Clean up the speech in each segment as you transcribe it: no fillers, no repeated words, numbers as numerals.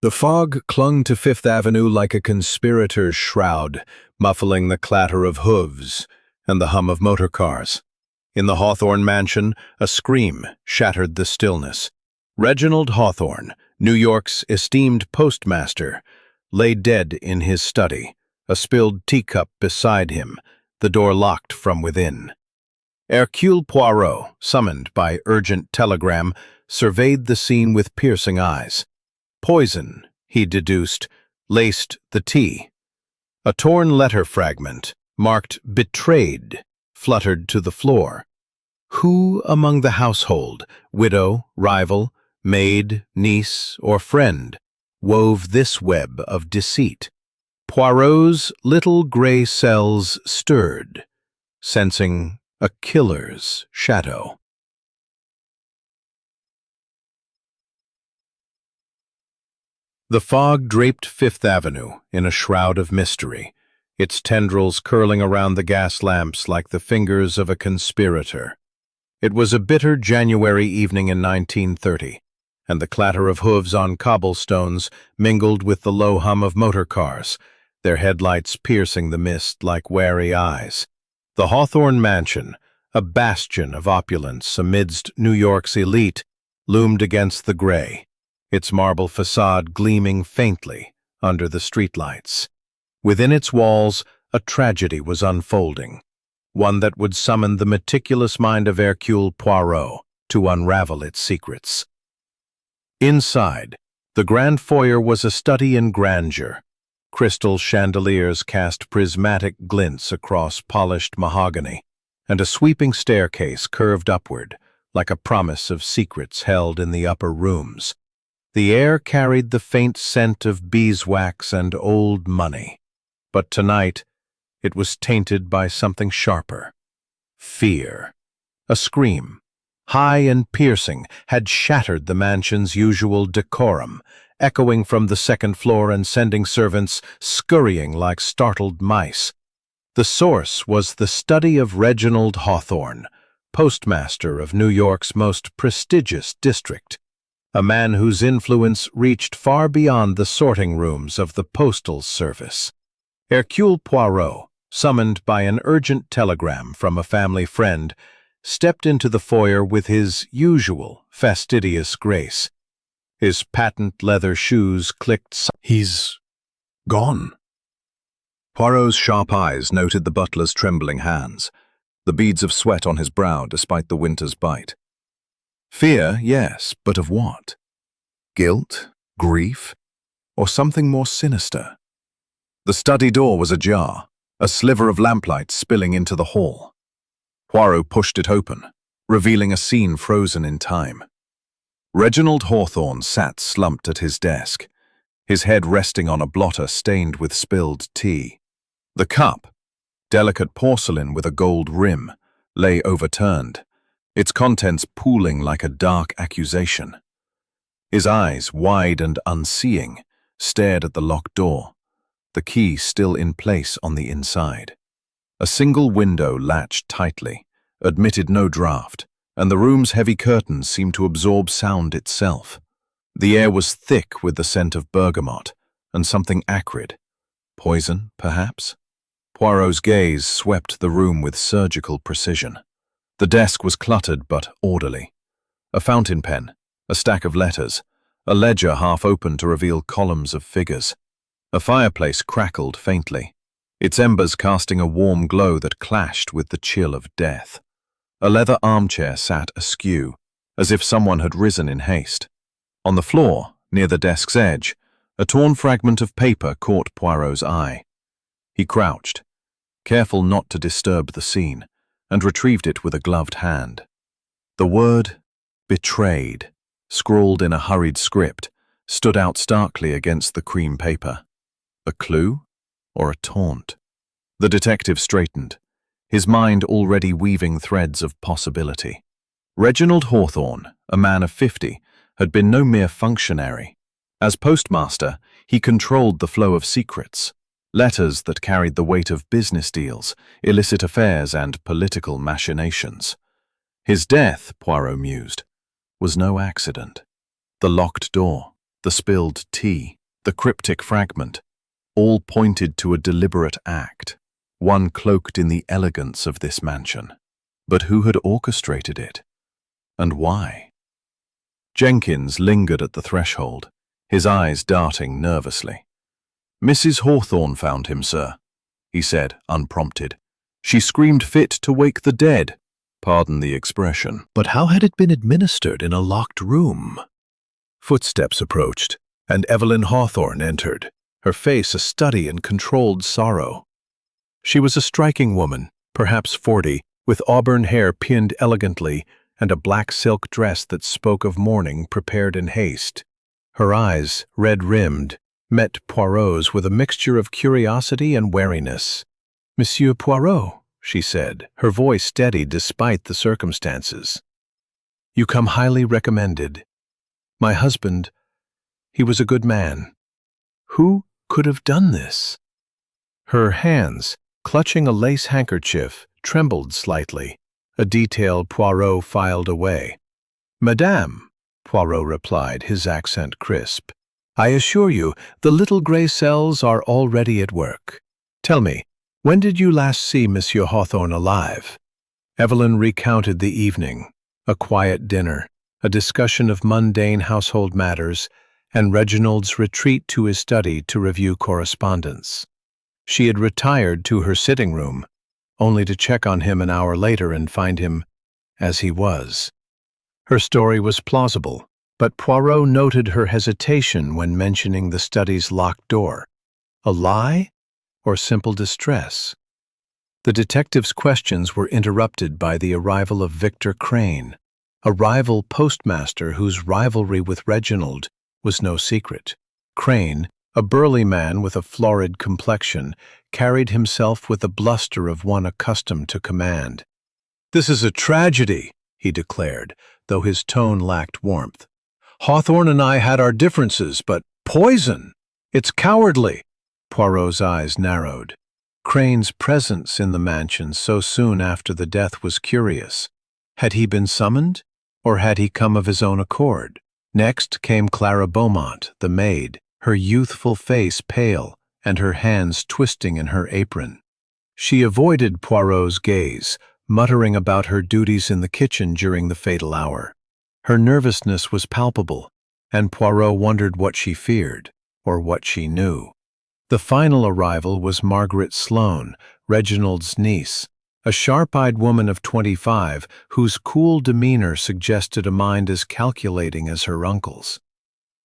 The fog clung to Fifth Avenue like a conspirator's shroud, muffling the clatter of hooves and the hum of motor cars. In the Hawthorne mansion, a scream shattered the stillness. Reginald Hawthorne, New York's esteemed postmaster, lay dead in his study, a spilled teacup beside him, the door locked from within. Hercule Poirot, summoned by urgent telegram, surveyed the scene with piercing eyes. Poison, he deduced, laced the tea. A torn letter fragment, marked betrayed, fluttered to the floor. Who among the household, widow, rival, maid, niece, or friend, wove this web of deceit? Poirot's little gray cells stirred, sensing a killer's shadow. The fog draped Fifth Avenue in a shroud of mystery, its tendrils curling around the gas lamps like the fingers of a conspirator. It was a bitter January evening in 1930, and the clatter of hooves on cobblestones mingled with the low hum of motor cars, their headlights piercing the mist like wary eyes. The Hawthorne mansion, a bastion of opulence amidst New York's elite, loomed against the gray, its marble facade gleaming faintly under the streetlights. Within its walls, a tragedy was unfolding, one that would summon the meticulous mind of Hercule Poirot to unravel its secrets. Inside, the grand foyer was a study in grandeur. Crystal chandeliers cast prismatic glints across polished mahogany, and a sweeping staircase curved upward, like a promise of secrets held in the upper rooms. The air carried the faint scent of beeswax and old money, but tonight it was tainted by something sharper. Fear. A scream, high and piercing, had shattered the mansion's usual decorum, echoing from the second floor and sending servants scurrying like startled mice. The source was the study of Reginald Hawthorne, postmaster of New York's most prestigious district, a man whose influence reached far beyond the sorting rooms of the postal service. Hercule Poirot, summoned by an urgent telegram from a family friend, stepped into the foyer with his usual fastidious grace. His patent leather shoes clicked. He's gone. Poirot's sharp eyes noted the butler's trembling hands, the beads of sweat on his brow despite the winter's bite. Fear, yes, but of what? Guilt, grief, or something more sinister? The study door was ajar, a sliver of lamplight spilling into the hall. Poirot pushed it open, revealing a scene frozen in time. Reginald Hawthorne sat slumped at his desk, his head resting on a blotter stained with spilled tea. The cup, delicate porcelain with a gold rim, lay overturned, its contents pooling like a dark accusation. His eyes, wide and unseeing, stared at the locked door, the key still in place on the inside. A single window latched tightly, admitted no draught, and the room's heavy curtains seemed to absorb sound itself. The air was thick with the scent of bergamot and something acrid. Poison, perhaps? Poirot's gaze swept the room with surgical precision. The desk was cluttered but orderly. A fountain pen, a stack of letters, a ledger half open to reveal columns of figures. A fireplace crackled faintly, its embers casting a warm glow that clashed with the chill of death. A leather armchair sat askew, as if someone had risen in haste. On the floor, near the desk's edge, a torn fragment of paper caught Poirot's eye. He crouched, careful not to disturb the scene, and retrieved it with a gloved hand. The word betrayed, scrawled in a hurried script, stood out starkly against the cream paper. A clue or a taunt? The detective straightened, his mind already weaving threads of possibility. Reginald Hawthorne, a man of 50, had been no mere functionary. As postmaster, he controlled the flow of secrets, letters that carried the weight of business deals, illicit affairs, and political machinations. His death, Poirot mused, was no accident. The locked door, the spilled tea, the cryptic fragment, all pointed to a deliberate act, one cloaked in the elegance of this mansion. But who had orchestrated it? And why? Jenkins lingered at the threshold, his eyes darting nervously. "Mrs. Hawthorne found him, sir," he said, unprompted. "She screamed fit to wake the dead. Pardon the expression." But how had it been administered in a locked room? Footsteps approached, and Evelyn Hawthorne entered, her face a study in controlled sorrow. She was a striking woman, perhaps 40, with auburn hair pinned elegantly and a black silk dress that spoke of mourning prepared in haste. Her eyes, red-rimmed, met Poirot's with a mixture of curiosity and wariness. "Monsieur Poirot," she said, her voice steady despite the circumstances. "You come highly recommended. My husband, he was a good man. Who could have done this?" Her hands, clutching a lace handkerchief, trembled slightly, a detail Poirot filed away. "Madame," Poirot replied, his accent crisp, "I assure you, the little grey cells are already at work. Tell me, when did you last see Monsieur Hawthorne alive?" Evelyn recounted the evening, a quiet dinner, a discussion of mundane household matters, and Reginald's retreat to his study to review correspondence. She had retired to her sitting room, only to check on him an hour later and find him as he was. Her story was plausible, but Poirot noted her hesitation when mentioning the study's locked door. A lie or simple distress? The detective's questions were interrupted by the arrival of Victor Crane, a rival postmaster whose rivalry with Reginald was no secret. Crane, a burly man with a florid complexion, carried himself with the bluster of one accustomed to command. "This is a tragedy," he declared, though his tone lacked warmth. "Hawthorne and I had our differences, but poison! It's cowardly!" Poirot's eyes narrowed. Crane's presence in the mansion so soon after the death was curious. Had he been summoned, or had he come of his own accord? Next came Clara Beaumont, the maid, her youthful face pale and her hands twisting in her apron. She avoided Poirot's gaze, muttering about her duties in the kitchen during the fatal hour. Her nervousness was palpable, and Poirot wondered what she feared, or what she knew. The final arrival was Margaret Sloane, Reginald's niece, a sharp-eyed woman of 25 whose cool demeanor suggested a mind as calculating as her uncle's.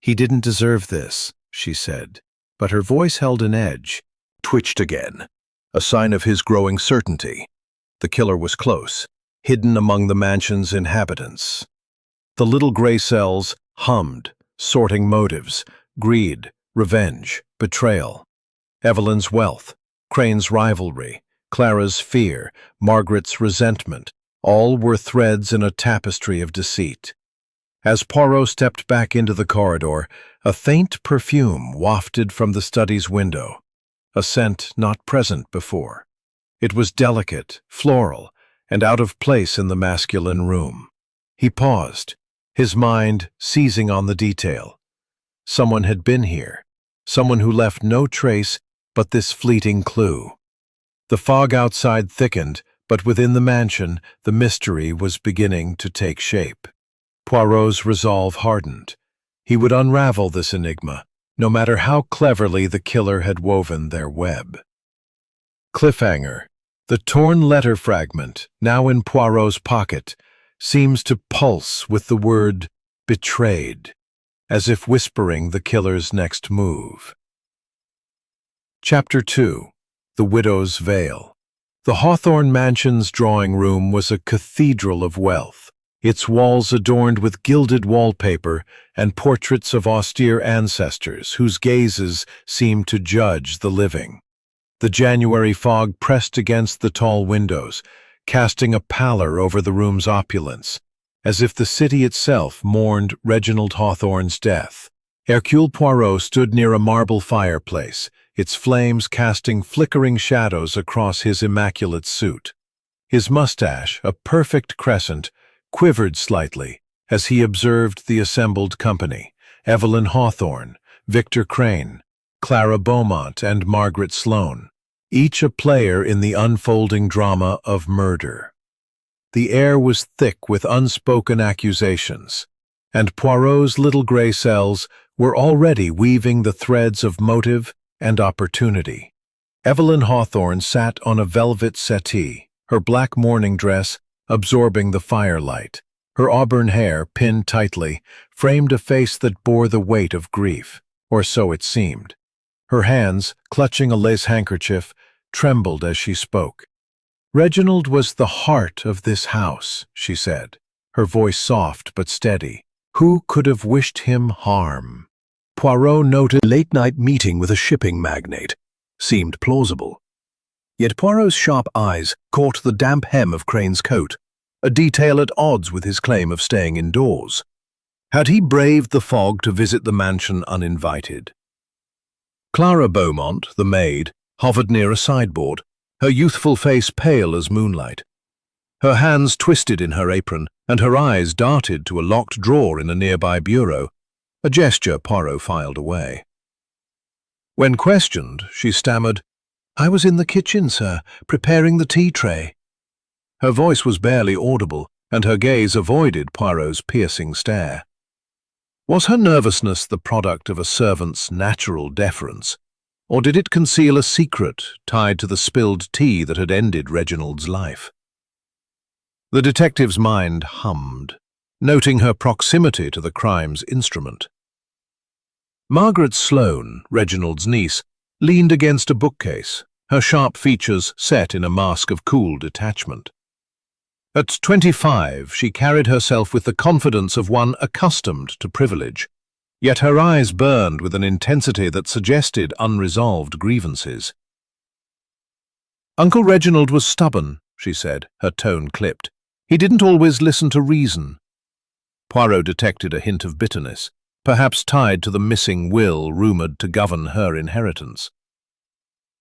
"He didn't deserve this," she said, but her voice held an edge. Twitched again, a sign of his growing certainty. The killer was close, hidden among the mansion's inhabitants. The little gray cells hummed, sorting motives, greed, revenge, betrayal. Evelyn's wealth, Crane's rivalry, Clara's fear, Margaret's resentment, all were threads in a tapestry of deceit. As Poirot stepped back into the corridor, a faint perfume wafted from the study's window, a scent not present before. It was delicate, floral, and out of place in the masculine room. He paused, his mind seizing on the detail. Someone had been here, someone who left no trace but this fleeting clue. The fog outside thickened, but within the mansion, the mystery was beginning to take shape. Poirot's resolve hardened. He would unravel this enigma, no matter how cleverly the killer had woven their web. Cliffhanger. The torn letter fragment, now in Poirot's pocket, seems to pulse with the word betrayed, as if whispering the killer's next move. Chapter 2. The Widow's Veil. The Hawthorne Mansion's drawing room was a cathedral of wealth, its walls adorned with gilded wallpaper and portraits of austere ancestors whose gazes seemed to judge the living. The January fog pressed against the tall windows, casting a pallor over the room's opulence, as if the city itself mourned Reginald Hawthorne's death. Hercule Poirot stood near a marble fireplace, its flames casting flickering shadows across his immaculate suit. His mustache, a perfect crescent, quivered slightly as he observed the assembled company, Evelyn Hawthorne, Victor Crane, Clara Beaumont, and Margaret Sloane, each a player in the unfolding drama of murder. The air was thick with unspoken accusations, and Poirot's little gray cells were already weaving the threads of motive and opportunity. Evelyn Hawthorne sat on a velvet settee, her black mourning dress absorbing the firelight. Her auburn hair, pinned tightly, framed a face that bore the weight of grief, or so it seemed. Her hands, clutching a lace handkerchief, trembled as she spoke. "Reginald was the heart of this house," she said, her voice soft but steady. "Who could have wished him harm?" Poirot noted a late-night meeting with a shipping magnate. Seemed plausible. Yet Poirot's sharp eyes caught the damp hem of Crane's coat, a detail at odds with his claim of staying indoors. Had he braved the fog to visit the mansion uninvited? Clara Beaumont, the maid, hovered near a sideboard, her youthful face pale as moonlight. Her hands twisted in her apron, and her eyes darted to a locked drawer in a nearby bureau, a gesture Poirot filed away. When questioned, she stammered, "I was in the kitchen, sir, preparing the tea tray." Her voice was barely audible, and her gaze avoided Poirot's piercing stare. Was her nervousness the product of a servant's natural deference, or did it conceal a secret tied to the spilled tea that had ended Reginald's life? The detective's mind hummed, noting her proximity to the crime's instrument. Margaret Sloane, Reginald's niece, leaned against a bookcase, her sharp features set in a mask of cool detachment. At 25, she carried herself with the confidence of one accustomed to privilege, yet her eyes burned with an intensity that suggested unresolved grievances. "Uncle Reginald was stubborn," she said, her tone clipped. "He didn't always listen to reason." Poirot detected a hint of bitterness, perhaps tied to the missing will rumoured to govern her inheritance.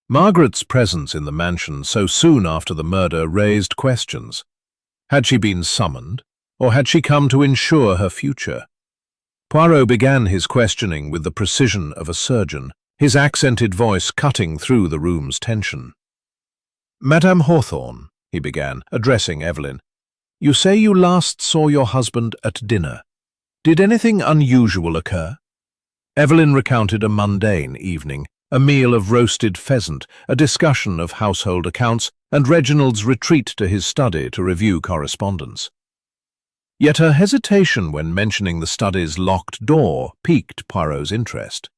Margaret's presence in the mansion so soon after the murder raised questions. Had she been summoned, or had she come to ensure her future? Poirot began his questioning with the precision of a surgeon, his accented voice cutting through the room's tension. "Madame Hawthorne," he began, addressing Evelyn, "you say you last saw your husband at dinner. Did anything unusual occur?" Evelyn recounted a mundane evening, a meal of roasted pheasant, a discussion of household accounts, and Reginald's retreat to his study to review correspondence. Yet her hesitation when mentioning the study's locked door piqued Poirot's interest.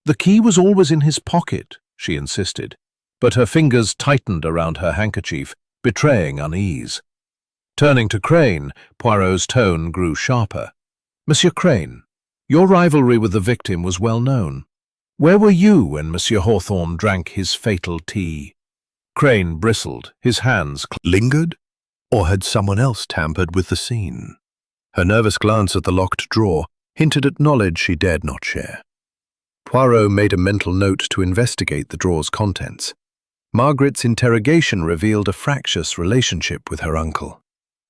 "The key was always in his pocket," she insisted, but her fingers tightened around her handkerchief, betraying unease. Turning to Crane, Poirot's tone grew sharper. "Monsieur Crane, your rivalry with the victim was well known. Where were you when Monsieur Hawthorne drank his fatal tea?" Crane bristled, his hands lingered, or had someone else tampered with the scene? Her nervous glance at the locked drawer hinted at knowledge she dared not share. Poirot made a mental note to investigate the drawer's contents. Margaret's interrogation revealed a fractious relationship with her uncle.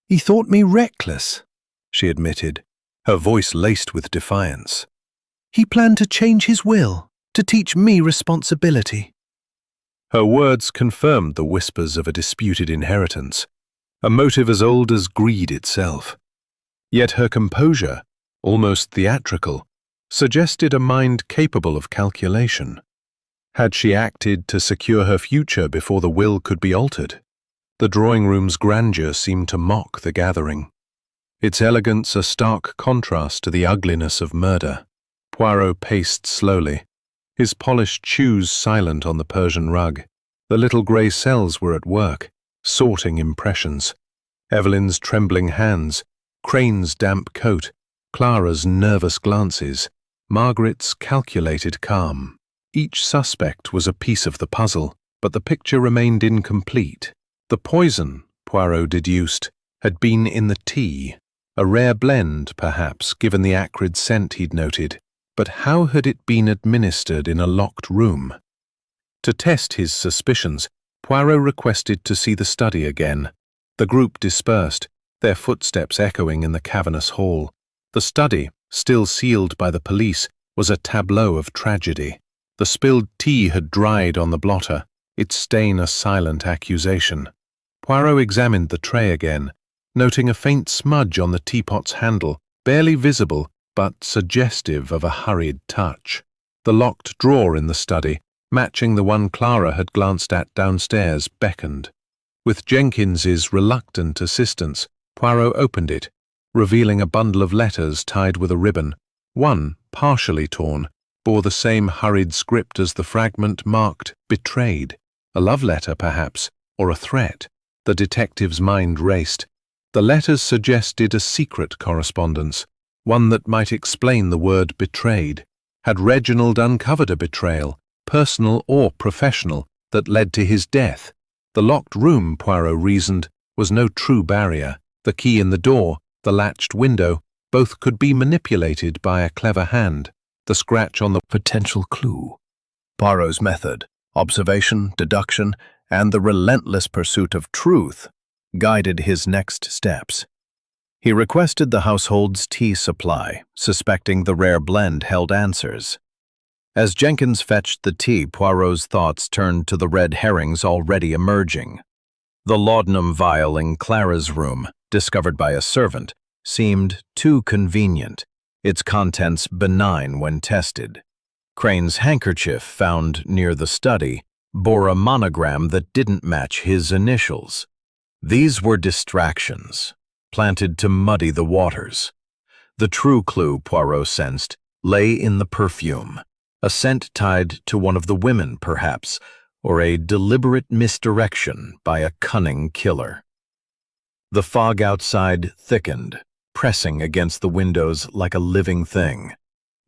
"He thought me reckless," she admitted, her voice laced with defiance. "He planned to change his will, to teach me responsibility." Her words confirmed the whispers of a disputed inheritance, a motive as old as greed itself. Yet her composure, almost theatrical, suggested a mind capable of calculation. Had she acted to secure her future before the will could be altered? The drawing-room's grandeur seemed to mock the gathering, its elegance a stark contrast to the ugliness of murder. Poirot paced slowly, his polished shoes silent on the Persian rug. The little grey cells were at work, sorting impressions. Evelyn's trembling hands, Crane's damp coat, Clara's nervous glances, Margaret's calculated calm. Each suspect was a piece of the puzzle, but the picture remained incomplete. The poison, Poirot deduced, had been in the tea, a rare blend, perhaps, given the acrid scent he'd noted. But how had it been administered in a locked room? To test his suspicions, Poirot requested to see the study again. The group dispersed, their footsteps echoing in the cavernous hall. The study, still sealed by the police, was a tableau of tragedy. The spilled tea had dried on the blotter, its stain a silent accusation. Poirot examined the tray again, noting a faint smudge on the teapot's handle, barely visible but suggestive of a hurried touch. The locked drawer in the study, matching the one Clara had glanced at downstairs, beckoned. With Jenkins's reluctant assistance, Poirot opened it, revealing a bundle of letters tied with a ribbon. One, partially torn, bore the same hurried script as the fragment marked "Betrayed." A love letter, perhaps, or a threat. The detective's mind raced. The letters suggested a secret correspondence, one that might explain the word betrayed. Had Reginald uncovered a betrayal, personal or professional, that led to his death? The locked room, Poirot reasoned, was no true barrier. The key in the door, the latched window, both could be manipulated by a clever hand. The scratch on the potential clue. Poirot's method, observation, deduction, and the relentless pursuit of truth guided his next steps. He requested the household's tea supply, suspecting the rare blend held answers. As Jenkins fetched the tea, Poirot's thoughts turned to the red herrings already emerging. The laudanum vial in Clara's room, discovered by a servant, seemed too convenient, its contents benign when tested. Crane's handkerchief, found near the study, bore a monogram that didn't match his initials. These were distractions, planted to muddy the waters. The true clue, Poirot sensed, lay in the perfume, a scent tied to one of the women, perhaps, or a deliberate misdirection by a cunning killer. The fog outside thickened, pressing against the windows like a living thing.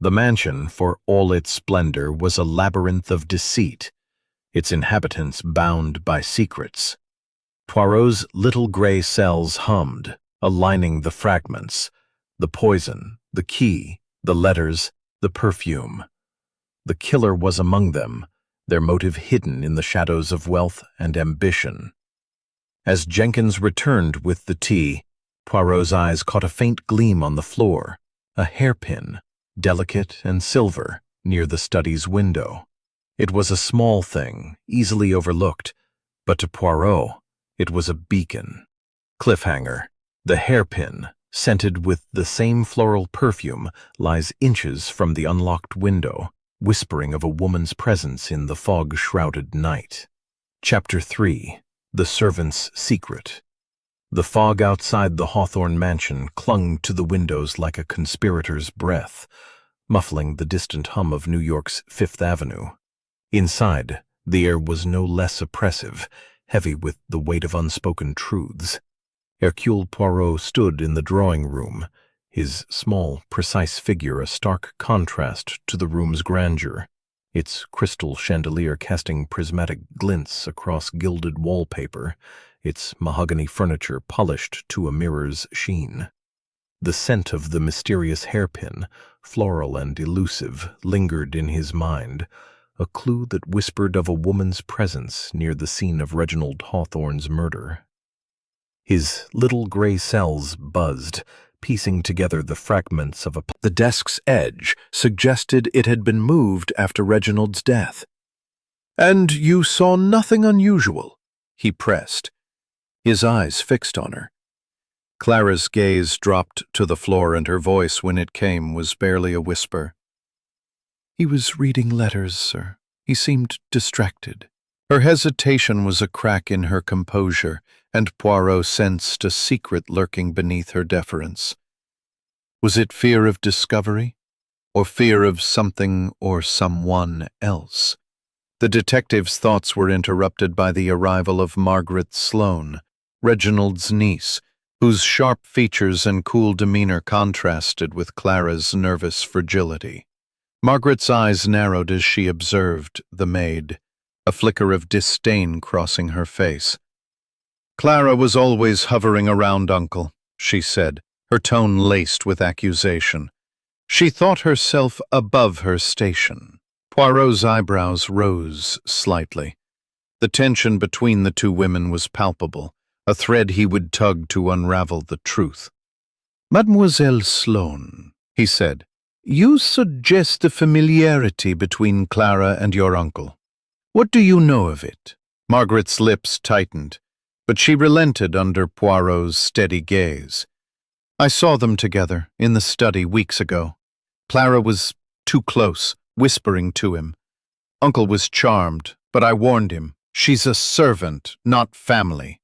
The mansion, for all its splendor, was a labyrinth of deceit, its inhabitants bound by secrets. Poirot's little gray cells hummed, aligning the fragments, the poison, the key, the letters, the perfume. The killer was among them, their motive hidden in the shadows of wealth and ambition. As Jenkins returned with the tea, Poirot's eyes caught a faint gleam on the floor, a hairpin, delicate and silver, near the study's window. It was a small thing, easily overlooked, but to Poirot, it was a beacon. Cliffhanger, the hairpin, scented with the same floral perfume, lies inches from the unlocked window, whispering of a woman's presence in the fog-shrouded night. Chapter 3. The Servant's Secret. The fog outside the Hawthorne mansion clung to the windows like a conspirator's breath, muffling the distant hum of New York's Fifth Avenue. Inside, the air was no less oppressive, heavy with the weight of unspoken truths. Hercule Poirot stood in the drawing-room, his small, precise figure a stark contrast to the room's grandeur, its crystal chandelier casting prismatic glints across gilded wallpaper, its mahogany furniture polished to a mirror's sheen. The scent of the mysterious hairpin, floral and elusive, lingered in his mind, a clue that whispered of a woman's presence near the scene of Reginald Hawthorne's murder. His little gray cells buzzed, piecing together the fragments of the desk's edge suggested it had been moved after Reginald's death. "And you saw nothing unusual?" he pressed, his eyes fixed on her. Clara's gaze dropped to the floor, and her voice, when it came, was barely a whisper. "He was reading letters, sir. He seemed distracted." Her hesitation was a crack in her composure, and Poirot sensed a secret lurking beneath her deference. Was it fear of discovery, or fear of something or someone else? The detective's thoughts were interrupted by the arrival of Margaret Sloane, Reginald's niece, whose sharp features and cool demeanor contrasted with Clara's nervous fragility. Margaret's eyes narrowed as she observed the maid, a flicker of disdain crossing her face. "Clara was always hovering around, Uncle," she said, her tone laced with accusation. "She thought herself above her station." Poirot's eyebrows rose slightly. The tension between the two women was palpable, a thread he would tug to unravel the truth. "Mademoiselle Sloane," he said. "You suggest a familiarity between Clara and your uncle. What do you know of it?" Margaret's lips tightened, but she relented under Poirot's steady gaze. "I saw them together in the study weeks ago. Clara was too close, whispering to him. Uncle was charmed, but I warned him. She's a servant, not family."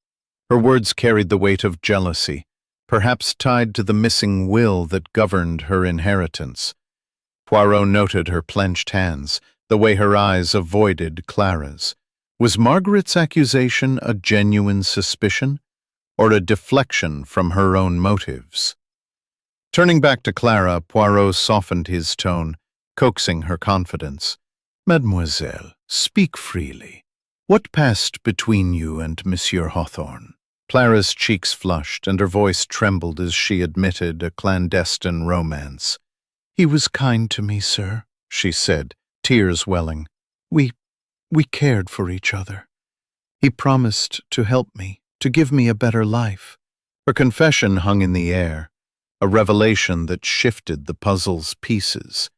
Her words carried the weight of jealousy, perhaps tied to the missing will that governed her inheritance. Poirot noted her clenched hands, the way her eyes avoided Clara's. Was Margaret's accusation a genuine suspicion, or a deflection from her own motives? Turning back to Clara, Poirot softened his tone, coaxing her confidence. "Mademoiselle, speak freely. What passed between you and Monsieur Hawthorne?" Clara's cheeks flushed, and her voice trembled as she admitted a clandestine romance. "He was kind to me, sir," she said, tears welling. We cared for each other. He promised to help me, to give me a better life." Her confession hung in the air, a revelation that shifted the puzzle's pieces.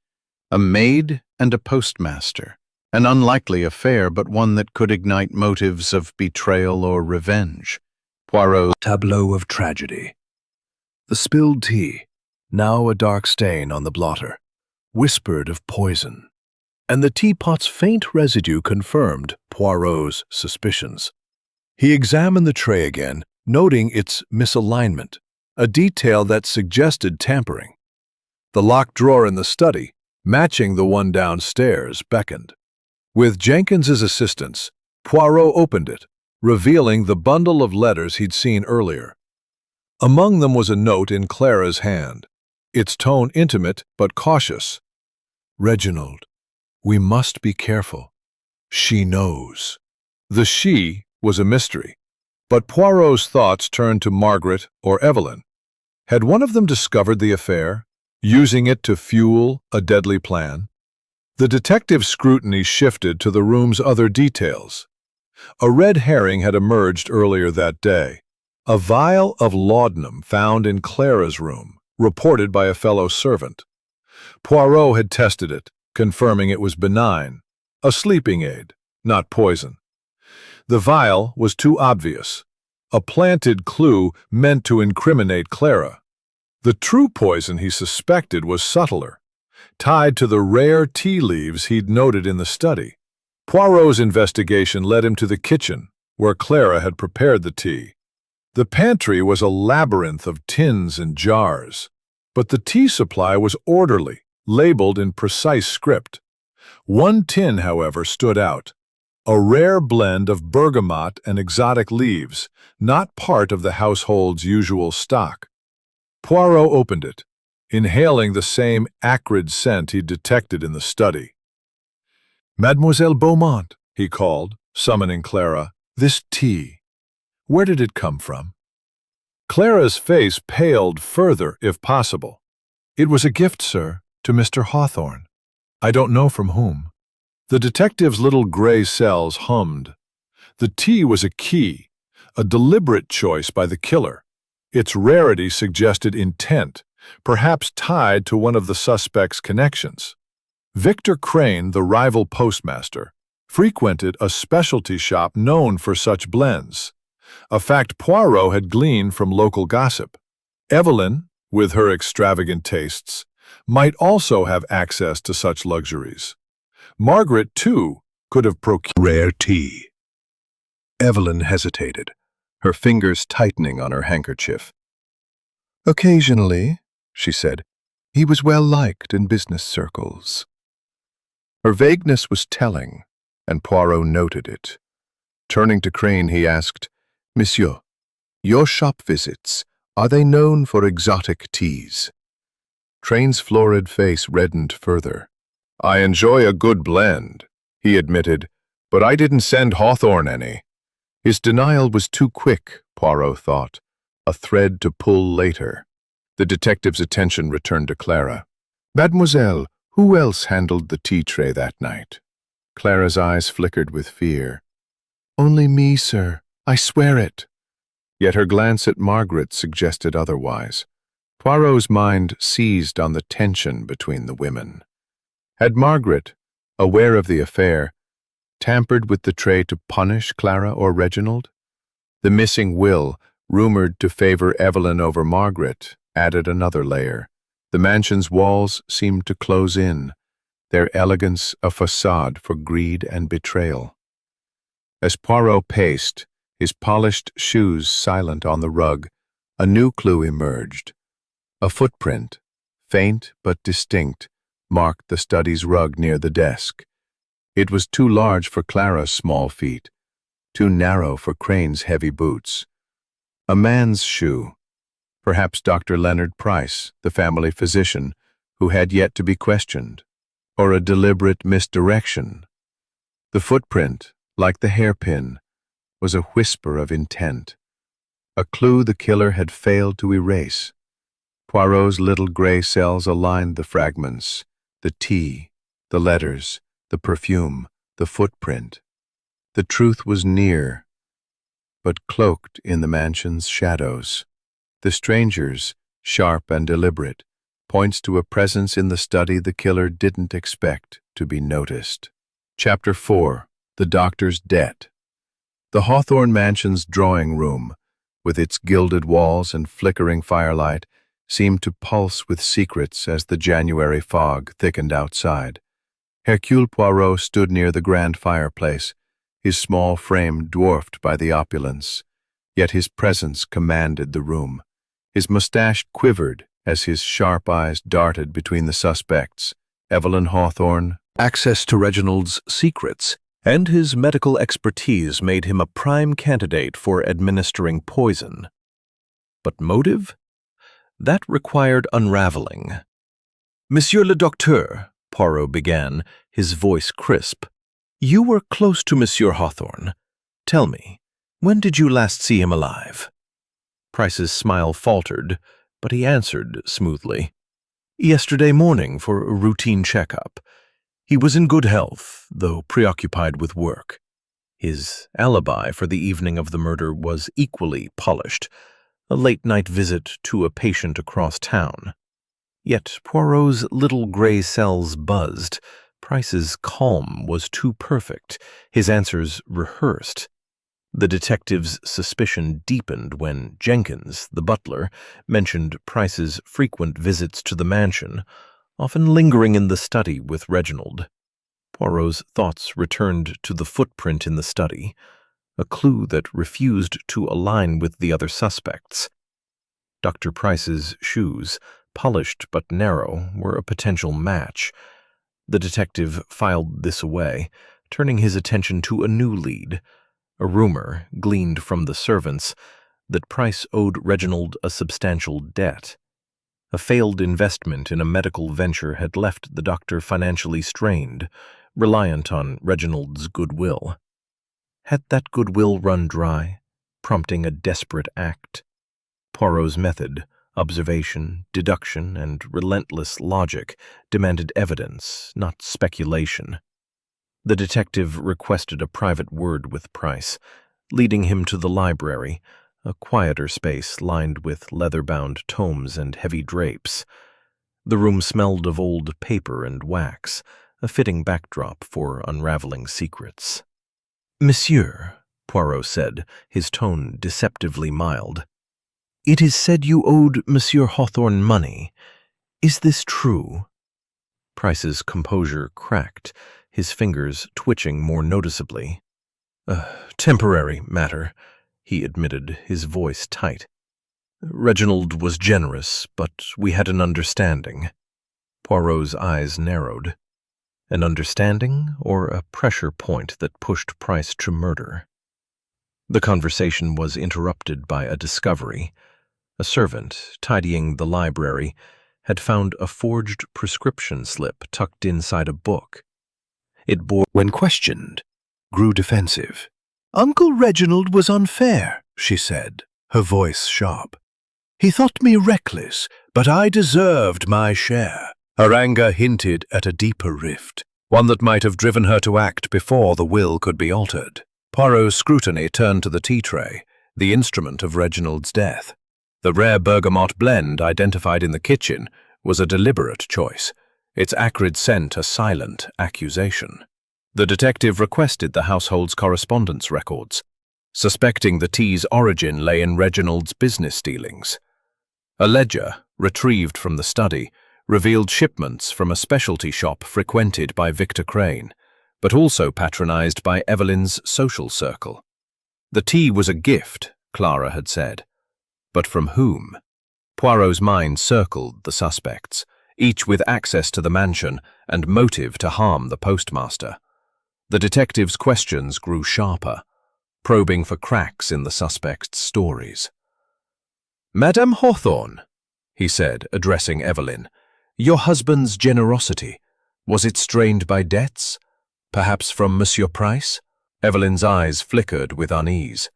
A maid and a postmaster, an unlikely affair, but one that could ignite motives of betrayal or revenge. Poirot's tableau of tragedy. The spilled tea, now a dark stain on the blotter, whispered of poison, and the teapot's faint residue confirmed Poirot's suspicions. He examined the tray again, noting its misalignment, a detail that suggested tampering. The locked drawer in the study, matching the one downstairs, beckoned. With Jenkins's assistance, Poirot opened it, revealing the bundle of letters he'd seen earlier. Among them was a note in Clara's hand, its tone intimate but cautious. "Reginald, we must be careful. She knows." The "she" was a mystery, but Poirot's thoughts turned to Margaret or Evelyn. Had one of them discovered the affair, using it to fuel a deadly plan? The detective's scrutiny shifted to the room's other details. A red herring had emerged earlier that day. A vial of laudanum found in Clara's room, reported by a fellow servant. Poirot had tested it, confirming it was benign, a sleeping aid, not poison. The vial was too obvious, a planted clue meant to incriminate Clara. The true poison he suspected was subtler, tied to the rare tea leaves he'd noted in the study. Poirot's investigation led him to the kitchen, where Clara had prepared the tea. The pantry was a labyrinth of tins and jars, but the tea supply was orderly, labeled in precise script. One tin, however, stood out, a rare blend of bergamot and exotic leaves, not part of the household's usual stock. Poirot opened it, inhaling the same acrid scent he'd detected in the study. "Mademoiselle Beaumont," he called, summoning Clara, "this tea. Where did it come from?" Clara's face paled further, if possible. "It was a gift, sir, to Mr. Hawthorne. I don't know from whom." The detective's little gray cells hummed. The tea was a key, a deliberate choice by the killer. Its rarity suggested intent, perhaps tied to one of the suspect's connections. Victor Crane, the rival postmaster, frequented a specialty shop known for such blends, a fact Poirot had gleaned from local gossip. Evelyn, with her extravagant tastes, might also have access to such luxuries. Margaret, too, could have procured rare tea. Evelyn hesitated, her fingers tightening on her handkerchief. "Occasionally," she said, "he was well liked in business circles." Her vagueness was telling, and Poirot noted it. Turning to Crane, he asked, "Monsieur, your shop visits, are they known for exotic teas?" Crane's florid face reddened further. "I enjoy a good blend," he admitted, "but I didn't send Hawthorne any." His denial was too quick, Poirot thought, a thread to pull later. The detective's attention returned to Clara. "Mademoiselle, who else handled the tea tray that night?" Clara's eyes flickered with fear. "Only me, sir. I swear it." Yet her glance at Margaret suggested otherwise. Poirot's mind seized on the tension between the women. Had Margaret, aware of the affair, tampered with the tray to punish Clara or Reginald? The missing will, rumored to favor Evelyn over Margaret, added another layer. The mansion's walls seemed to close in, their elegance a facade for greed and betrayal. As Poirot paced, his polished shoes silent on the rug, a new clue emerged. A footprint, faint but distinct, marked the study's rug near the desk. It was too large for Clara's small feet, too narrow for Crane's heavy boots. A man's shoe, perhaps Dr. Leonard Price, the family physician, who had yet to be questioned, or a deliberate misdirection. The footprint, like the hairpin, was a whisper of intent, a clue the killer had failed to erase. Poirot's little gray cells aligned the fragments, the tea, the letters, the perfume, the footprint. The truth was near, but cloaked in the mansion's shadows. The stranger's, sharp and deliberate, points to a presence in the study the killer didn't expect to be noticed. Chapter 4. The Doctor's Debt. The Hawthorne Mansion's drawing room, with its gilded walls and flickering firelight, seemed to pulse with secrets as the January fog thickened outside. Hercule Poirot stood near the grand fireplace, his small frame dwarfed by the opulence, yet his presence commanded the room. His mustache quivered as his sharp eyes darted between the suspects, Evelyn Hawthorne. Access to Reginald's secrets and his medical expertise made him a prime candidate for administering poison. But motive? That required unraveling. Monsieur le Docteur, Poirot began, his voice crisp. You were close to Monsieur Hawthorne. Tell me, when did you last see him alive? Price's smile faltered, but he answered smoothly. Yesterday morning for a routine checkup. He was in good health, though preoccupied with work. His alibi for the evening of the murder was equally polished, a late-night visit to a patient across town. Yet Poirot's little gray cells buzzed. Price's calm was too perfect, his answers rehearsed. The detective's suspicion deepened when Jenkins, the butler, mentioned Price's frequent visits to the mansion, often lingering in the study with Reginald. Poirot's thoughts returned to the footprint in the study, a clue that refused to align with the other suspects. Dr. Price's shoes, polished but narrow, were a potential match. The detective filed this away, turning his attention to a new lead, a rumor, gleaned from the servants, that Price owed Reginald a substantial debt. A failed investment in a medical venture had left the doctor financially strained, reliant on Reginald's goodwill. Had that goodwill run dry, prompting a desperate act? Poirot's method, observation, deduction, and relentless logic, demanded evidence, not speculation. The detective requested a private word with Price, leading him to the library, a quieter space lined with leather-bound tomes and heavy drapes. The room smelled of old paper and wax, a fitting backdrop for unraveling secrets. Monsieur, Poirot said, his tone deceptively mild, it is said you owed Monsieur Hawthorne money. Is this true? Price's composure cracked, his fingers twitching more noticeably. A temporary matter, he admitted, his voice tight. Reginald was generous, but we had an understanding. Poirot's eyes narrowed. An understanding or a pressure point that pushed Price to murder? The conversation was interrupted by a discovery. A servant, tidying the library, had found a forged prescription slip tucked inside a book. It bore, when questioned, grew defensive. Uncle Reginald was unfair, she said, her voice sharp. He thought me reckless, but I deserved my share. Her anger hinted at a deeper rift, one that might have driven her to act before the will could be altered. Poirot's scrutiny turned to the tea tray, the instrument of Reginald's death. The rare bergamot blend identified in the kitchen was a deliberate choice, its acrid scent a silent accusation. The detective requested the household's correspondence records, suspecting the tea's origin lay in Reginald's business dealings. A ledger, retrieved from the study, revealed shipments from a specialty shop frequented by Victor Crane, but also patronized by Evelyn's social circle. The tea was a gift, Clara had said. But from whom? Poirot's mind circled the suspects, each with access to the mansion and motive to harm the postmaster. The detective's questions grew sharper, probing for cracks in the suspects' stories. "Madame Hawthorne," he said, addressing Evelyn, "your husband's generosity, was it strained by debts? Perhaps from Monsieur Price?" Evelyn's eyes flickered with unease.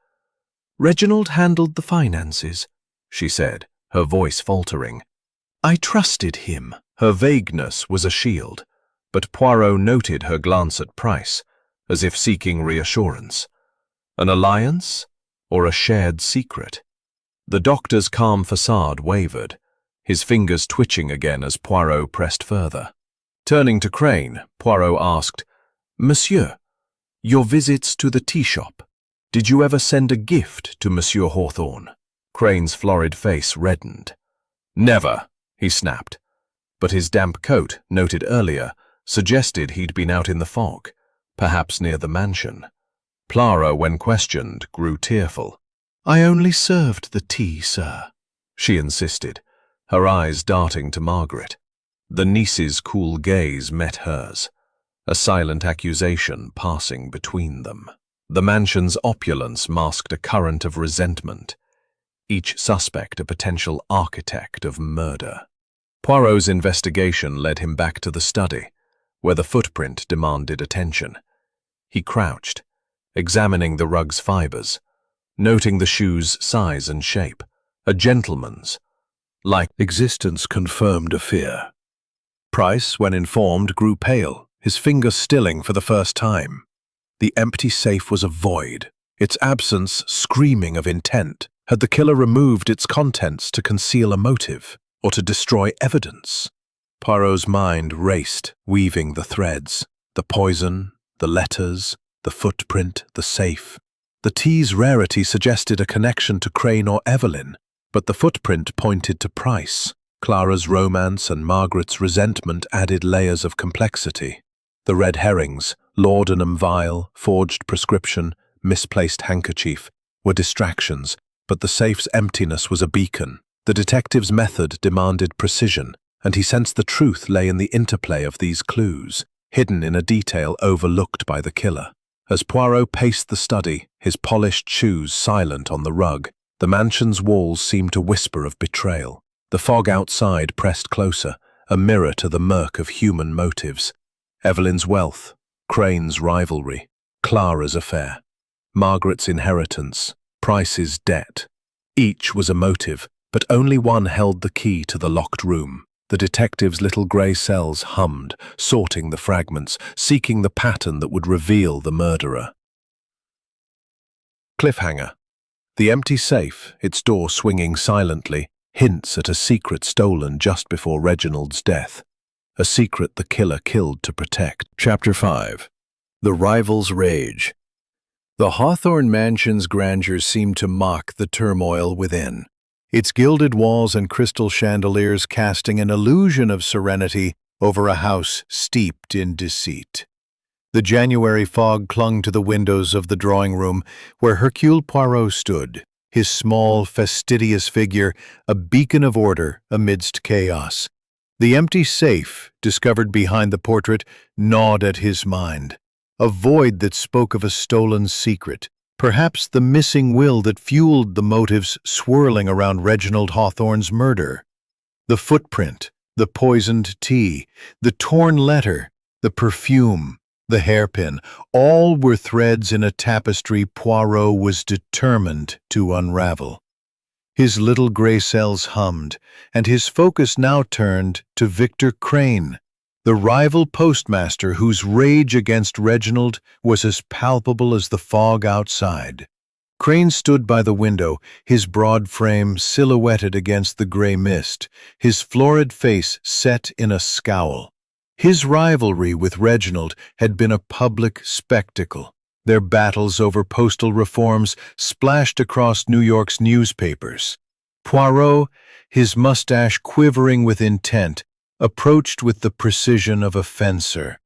"Reginald handled the finances," she said, her voice faltering. "I trusted him." Her vagueness was a shield, but Poirot noted her glance at Price, as if seeking reassurance. An alliance or a shared secret? The doctor's calm facade wavered, his fingers twitching again as Poirot pressed further. Turning to Crane, Poirot asked, "Monsieur, your visits to the tea shop, did you ever send a gift to Monsieur Hawthorne?" Crane's florid face reddened. "Never," he snapped. But his damp coat, noted earlier, suggested he'd been out in the fog, perhaps near the mansion. Clara, when questioned, grew tearful. "I only served the tea, sir," she insisted, her eyes darting to Margaret. The niece's cool gaze met hers, a silent accusation passing between them. The mansion's opulence masked a current of resentment, each suspect a potential architect of murder. Poirot's investigation led him back to the study, where the footprint demanded attention. He crouched, examining the rug's fibers, noting the shoe's size and shape, a gentleman's. Like existence confirmed a fear. Price, when informed, grew pale, his fingers stilling for the first time. The empty safe was a void, its absence screaming of intent. Had the killer removed its contents to conceal a motive, or to destroy evidence? Poirot's mind raced, weaving the threads, the poison, the letters, the footprint, the safe. The tea's rarity suggested a connection to Crane or Evelyn, but the footprint pointed to Price. Clara's romance and Margaret's resentment added layers of complexity. The red herrings, laudanum vial, forged prescription, misplaced handkerchief, were distractions, but the safe's emptiness was a beacon. The detective's method demanded precision, and he sensed the truth lay in the interplay of these clues, hidden in a detail overlooked by the killer. As Poirot paced the study, his polished shoes silent on the rug, the mansion's walls seemed to whisper of betrayal. The fog outside pressed closer, a mirror to the murk of human motives. Evelyn's wealth, Crane's rivalry, Clara's affair, Margaret's inheritance, Price's debt. Each was a motive, but only one held the key to the locked room. The detective's little grey cells hummed, sorting the fragments, seeking the pattern that would reveal the murderer. Cliffhanger. The empty safe, its door swinging silently, hints at a secret stolen just before Reginald's death. A secret the killer killed to protect. Chapter 5. The Rival's Rage. The Hawthorne mansion's grandeur seemed to mock the turmoil within, its gilded walls and crystal chandeliers casting an illusion of serenity over a house steeped in deceit. The January fog clung to the windows of the drawing room where Hercule Poirot stood, his small, fastidious figure a beacon of order amidst chaos. The empty safe, discovered behind the portrait, gnawed at his mind, a void that spoke of a stolen secret, perhaps the missing will that fueled the motives swirling around Reginald Hawthorne's murder. The footprint, the poisoned tea, the torn letter, the perfume, the hairpin, all were threads in a tapestry Poirot was determined to unravel. His little grey cells hummed, and his focus now turned to Victor Crane, the rival postmaster whose rage against Reginald was as palpable as the fog outside. Crane stood by the window, his broad frame silhouetted against the gray mist, his florid face set in a scowl. His rivalry with Reginald had been a public spectacle. Their battles over postal reforms splashed across New York's newspapers. Poirot, his mustache quivering with intent, approached with the precision of a fencer.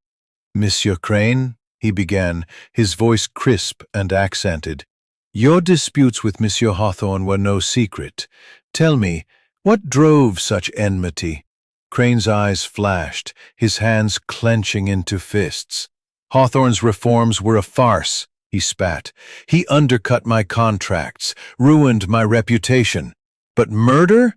"Monsieur Crane," he began, his voice crisp and accented, "your disputes with Monsieur Hawthorne were no secret. Tell me, what drove such enmity?" Crane's eyes flashed, his hands clenching into fists. "Hawthorne's reforms were a farce," he spat. "He undercut my contracts, ruined my reputation. But murder?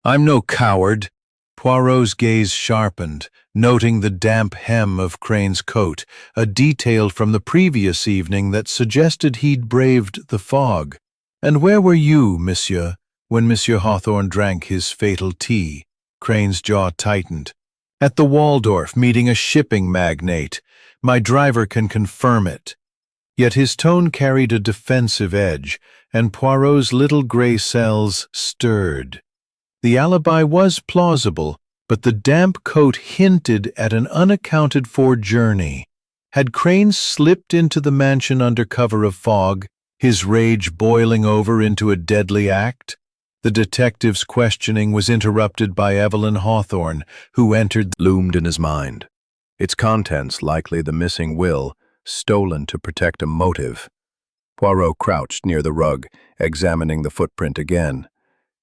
I'm no coward." Poirot's gaze sharpened, noting the damp hem of Crane's coat, a detail from the previous evening that suggested he'd braved the fog. "And where were you, monsieur, when Monsieur Hawthorne drank his fatal tea?" Crane's jaw tightened. "At the Waldorf, meeting a shipping magnate. My driver can confirm it." Yet his tone carried a defensive edge, and Poirot's little gray cells stirred. The alibi was plausible, but the damp coat hinted at an unaccounted-for journey. Had Crane slipped into the mansion under cover of fog, his rage boiling over into a deadly act? The detective's questioning was interrupted by Evelyn Hawthorne, who entered. Loomed in his mind. Its contents likely the missing will, stolen to protect a motive. Poirot crouched near the rug, examining the footprint again.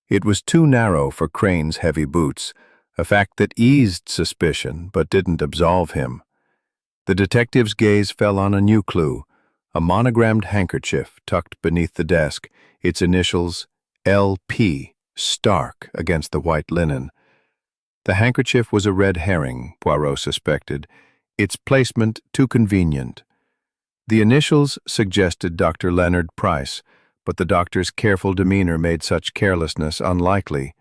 It was too narrow for Crane's heavy boots, a fact that eased suspicion but didn't absolve him. The detective's gaze fell on a new clue, a monogrammed handkerchief tucked beneath the desk, its initials L.P. stark against the white linen. The handkerchief was a red herring, Poirot suspected, its placement too convenient. The initials suggested Dr. Leonard Price, but the doctor's careful demeanor made such carelessness unlikely.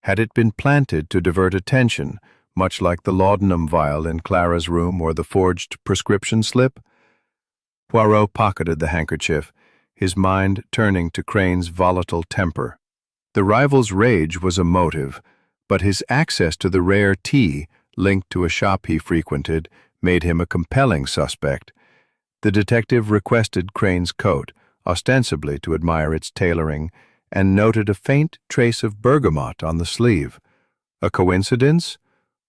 Had it been planted to divert attention, much like the laudanum vial in Clara's room or the forged prescription slip? Poirot pocketed the handkerchief, his mind turning to Crane's volatile temper. The rival's rage was a motive, but his access to the rare tea, linked to a shop he frequented, made him a compelling suspect. The detective requested Crane's coat, ostensibly to admire its tailoring, and noted a faint trace of bergamot on the sleeve. A coincidence,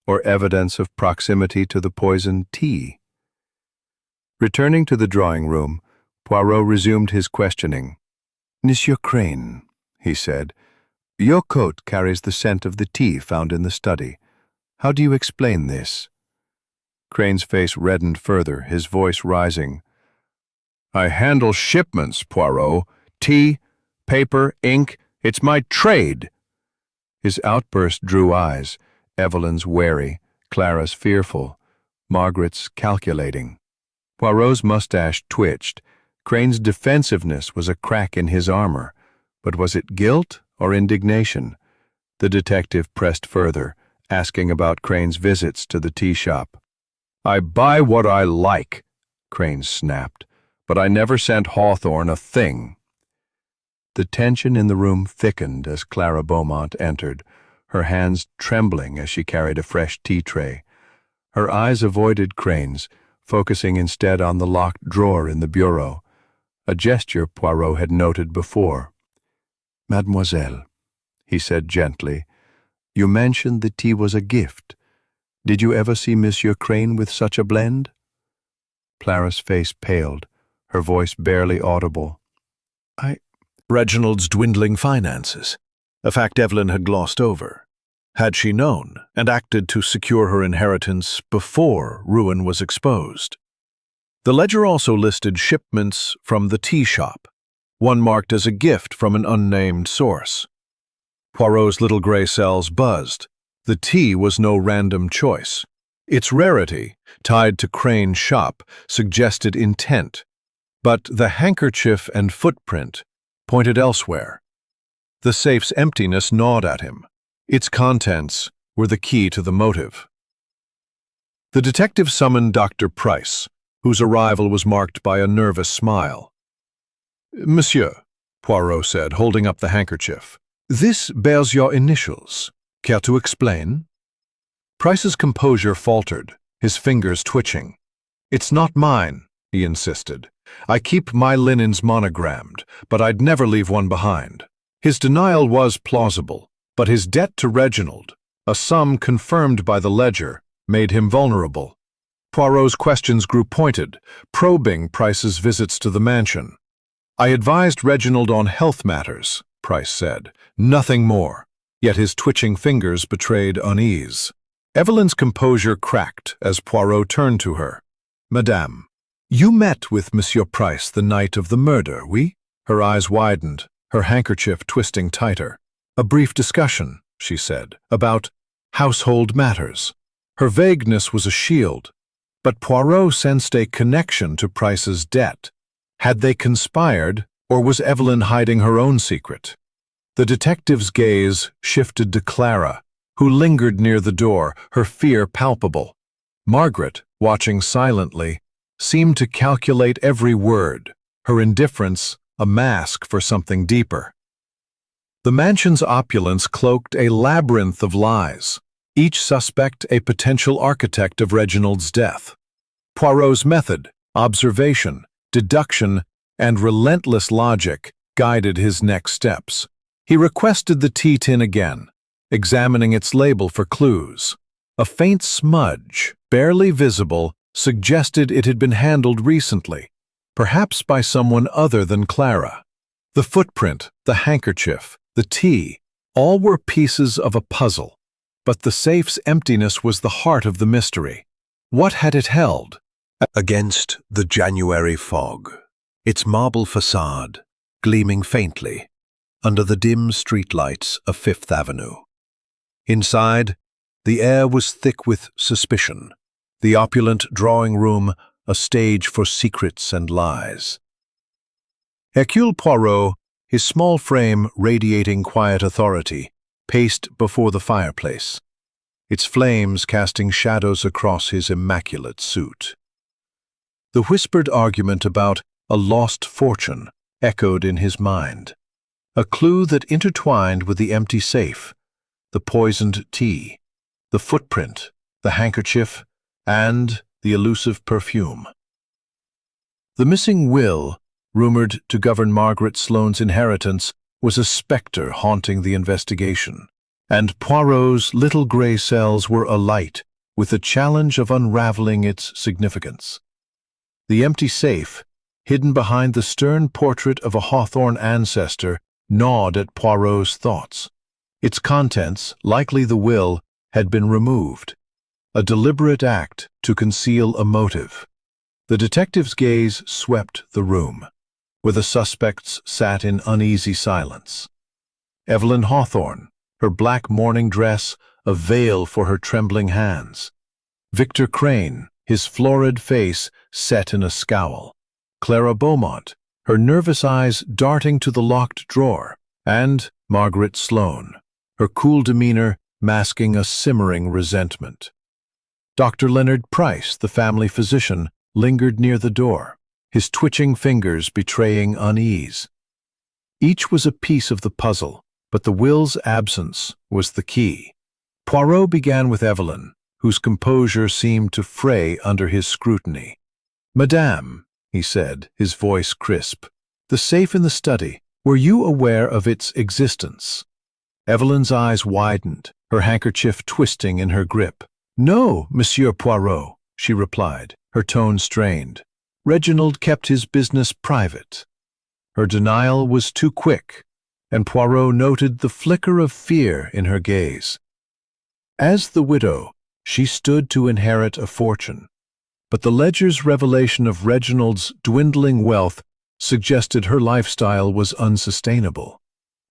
or evidence of proximity to the poisoned tea? Returning to the drawing room, Poirot resumed his questioning. "Monsieur Crane," he said, "your coat carries the scent of the tea found in the study. How do you explain this?" Crane's face reddened further, his voice rising. "I handle shipments, Poirot. Tea, paper, ink, it's my trade." His outburst drew eyes, Evelyn's wary, Clara's fearful, Margaret's calculating. Poirot's mustache twitched. Crane's defensiveness was a crack in his armor, but was it guilt or indignation? The detective pressed further, asking about Crane's visits to the tea shop. "I buy what I like," Crane snapped, "but I never sent Hawthorne a thing." The tension in the room thickened as Clara Beaumont entered, her hands trembling as she carried a fresh tea tray. Her eyes avoided Crane's, focusing instead on the locked drawer in the bureau, a gesture Poirot had noted before. "Mademoiselle," he said gently, "you mentioned the tea was a gift. Did you ever see Monsieur Crane with such a blend?" Clara's face paled, her voice barely audible. Reginald's dwindling finances, a fact Evelyn had glossed over. Had she known and acted to secure her inheritance before ruin was exposed? The ledger also listed shipments from the tea shop, one marked as a gift from an unnamed source. Poirot's little gray cells buzzed. The tea was no random choice. Its rarity, tied to Crane's shop, suggested intent. But the handkerchief and footprint pointed elsewhere. The safe's emptiness gnawed at him. Its contents were the key to the motive. The detective summoned Dr. Price, whose arrival was marked by a nervous smile. Monsieur, Poirot said, holding up the handkerchief. This bears your initials. Care to explain? Price's composure faltered, his fingers twitching. It's not mine, he insisted. I keep my linens monogrammed, but I'd never leave one behind. His denial was plausible, but his debt to Reginald, a sum confirmed by the ledger, made him vulnerable. Poirot's questions grew pointed, probing Price's visits to the mansion. I advised Reginald on health matters, Price said. Nothing more. Yet his twitching fingers betrayed unease. Evelyn's composure cracked as Poirot turned to her. Madame, you met with Monsieur Price the night of the murder, oui? Her eyes widened, her handkerchief twisting tighter. A brief discussion, she said, about household matters. Her vagueness was a shield, but Poirot sensed a connection to Price's debt. Had they conspired, or was Evelyn hiding her own secret? The detective's gaze shifted to Clara, who lingered near the door, her fear palpable. Margaret, watching silently, seemed to calculate every word, her indifference a mask for something deeper. The mansion's opulence cloaked a labyrinth of lies, each suspect a potential architect of Reginald's death. Poirot's method, observation, deduction, and relentless logic guided his next steps. He requested the tea tin again, examining its label for clues. A faint smudge, barely visible, suggested it had been handled recently, perhaps by someone other than Clara. The footprint, the handkerchief, the tea, all were pieces of a puzzle, but the safe's emptiness was the heart of the mystery. What had it held? Against the January fog, its marble facade gleaming faintly under the dim streetlights of Fifth Avenue. Inside, the air was thick with suspicion, the opulent drawing room a stage for secrets and lies. Hercule Poirot, his small frame radiating quiet authority, paced before the fireplace, its flames casting shadows across his immaculate suit. The whispered argument about a lost fortune echoed in his mind, a clue that intertwined with the empty safe, the poisoned tea, the footprint, the handkerchief, and the elusive perfume. The missing will, rumored to govern Margaret Sloane's inheritance, was a specter haunting the investigation, and Poirot's little gray cells were alight with the challenge of unraveling its significance. The empty safe, hidden behind the stern portrait of a Hawthorne ancestor, gnawed at Poirot's thoughts. Its contents, likely the will, had been removed, a deliberate act to conceal a motive. The detective's gaze swept the room, where the suspects sat in uneasy silence. Evelyn Hawthorne, her black mourning dress a veil for her trembling hands. Victor Crane, his florid face set in a scowl. Clara Beaumont, her nervous eyes darting to the locked drawer, and Margaret Sloane, her cool demeanor masking a simmering resentment. Dr. Leonard Price, the family physician, lingered near the door, his twitching fingers betraying unease. Each was a piece of the puzzle, but the will's absence was the key. Poirot began with Evelyn, whose composure seemed to fray under his scrutiny. "Madame," he said, his voice crisp, "the safe in the study, were you aware of its existence?" Evelyn's eyes widened, her handkerchief twisting in her grip. "No, Monsieur Poirot," she replied, her tone strained. "Reginald kept his business private." Her denial was too quick, and Poirot noted the flicker of fear in her gaze. As the widow, she stood to inherit a fortune, but the ledger's revelation of Reginald's dwindling wealth suggested her lifestyle was unsustainable.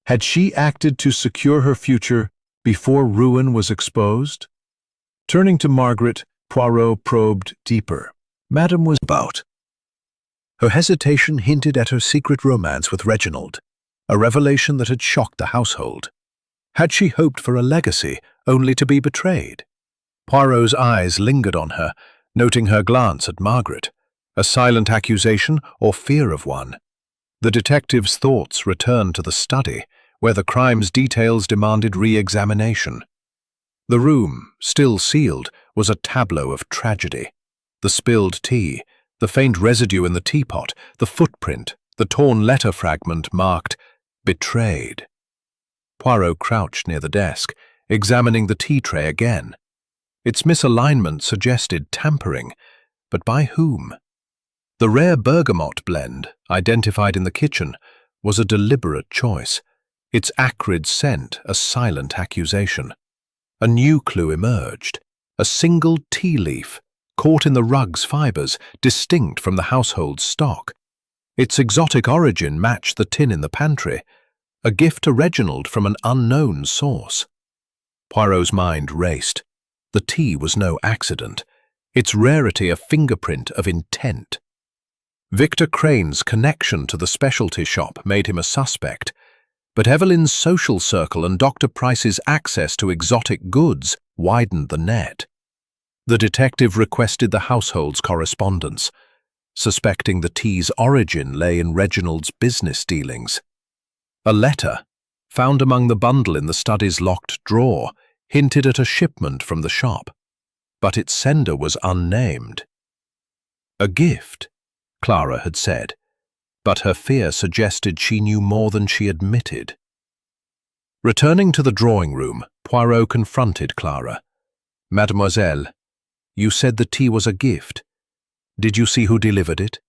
Had she acted to secure her future before ruin was exposed? Turning to Margaret, Poirot probed deeper. Madame was about. Her hesitation hinted at her secret romance with Reginald, a revelation that had shocked the household. Had she hoped for a legacy only to be betrayed? Poirot's eyes lingered on her, noting her glance at Margaret, a silent accusation or fear of one. The detective's thoughts returned to the study, where the crime's details demanded re-examination. The room, still sealed, was a tableau of tragedy. The spilled tea, the faint residue in the teapot, the footprint, the torn letter fragment marked "betrayed." Poirot crouched near the desk, examining the tea tray again. Its misalignment suggested tampering, but by whom? The rare bergamot blend, identified in the kitchen, was a deliberate choice, its acrid scent a silent accusation. A new clue emerged, a single tea leaf, caught in the rug's fibers, distinct from the household's stock. Its exotic origin matched the tin in the pantry, a gift to Reginald from an unknown source. Poirot's mind raced. The tea was no accident, its rarity a fingerprint of intent. Victor Crane's connection to the specialty shop made him a suspect, but Evelyn's social circle and Dr. Price's access to exotic goods widened the net. The detective requested the household's correspondence, suspecting the tea's origin lay in Reginald's business dealings. A letter, found among the bundle in the study's locked drawer, hinted at a shipment from the shop, but its sender was unnamed. A gift, Clara had said, but her fear suggested she knew more than she admitted. Returning to the drawing room, Poirot confronted Clara. "Mademoiselle, you said the tea was a gift. Did you see who delivered it?"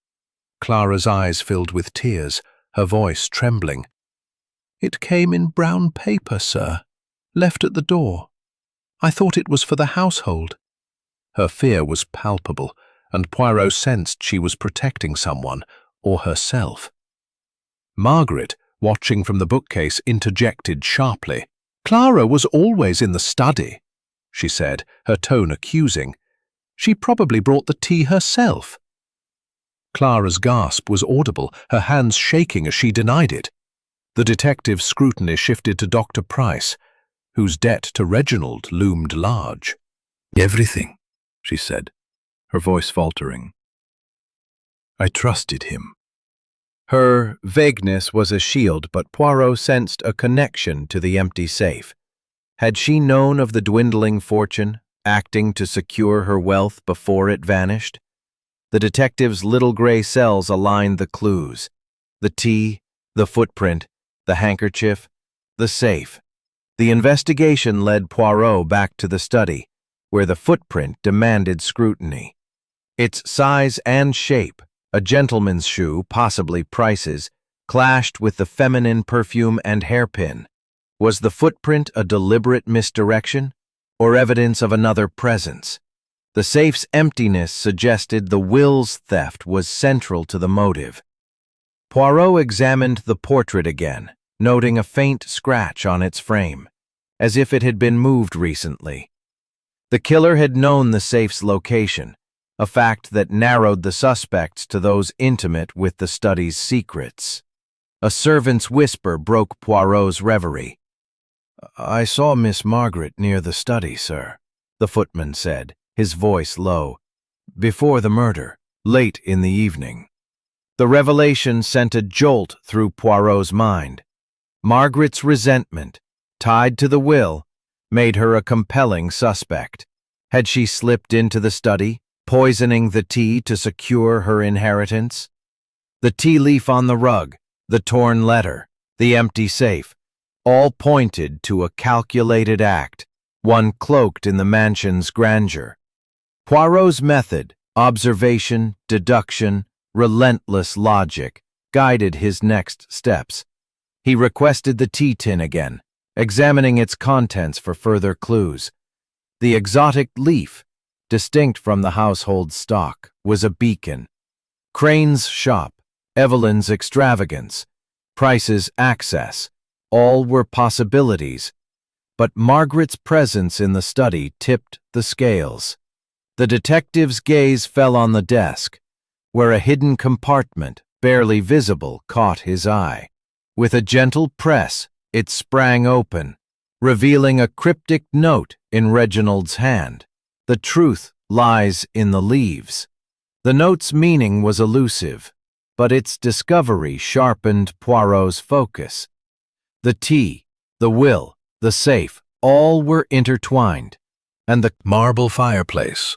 Clara's eyes filled with tears, her voice trembling. "It came in brown paper, sir, left at the door. I thought it was for the household." Her fear was palpable, and Poirot sensed she was protecting someone, or herself. Margaret, watching from the bookcase, interjected sharply. "Clara was always in the study," she said, her tone accusing. "She probably brought the tea herself." Clara's gasp was audible, her hands shaking as she denied it. The detective's scrutiny shifted to Dr. Price, whose debt to Reginald loomed large. "Everything," she said, her voice faltering. "I trusted him." Her vagueness was a shield, but Poirot sensed a connection to the empty safe. Had she known of the dwindling fortune, acting to secure her wealth before it vanished? The detective's little gray cells aligned the clues. The tea, the footprint, the handkerchief, the safe. The investigation led Poirot back to the study, where the footprint demanded scrutiny. Its size and shape, a gentleman's shoe, possibly Price's, clashed with the feminine perfume and hairpin. Was the footprint a deliberate misdirection, or evidence of another presence? The safe's emptiness suggested the will's theft was central to the motive. Poirot examined the portrait again, noting a faint scratch on its frame, as if it had been moved recently. The killer had known the safe's location, a fact that narrowed the suspects to those intimate with the study's secrets. A servant's whisper broke Poirot's reverie. "I saw Miss Margaret near the study, sir," the footman said, his voice low. "Before the murder, late in the evening." The revelation sent a jolt through Poirot's mind. Margaret's resentment, tied to the will, made her a compelling suspect. Had she slipped into the study, poisoning the tea to secure her inheritance? The tea leaf on the rug, the torn letter, the empty safe, all pointed to a calculated act, one cloaked in the mansion's grandeur. Poirot's method, observation, deduction, relentless logic, guided his next steps. He requested the tea tin again, examining its contents for further clues. The exotic leaf, distinct from the household stock, was a beacon. Crane's shop, Evelyn's extravagance, Price's access, all were possibilities, but Margaret's presence in the study tipped the scales. The detective's gaze fell on the desk, where a hidden compartment, barely visible, caught his eye. With a gentle press, it sprang open, revealing a cryptic note in Reginald's hand. "The truth lies in the leaves." The note's meaning was elusive. but its discovery sharpened Poirot's focus. The tea, the will, the safe, all were intertwined, and the marble fireplace,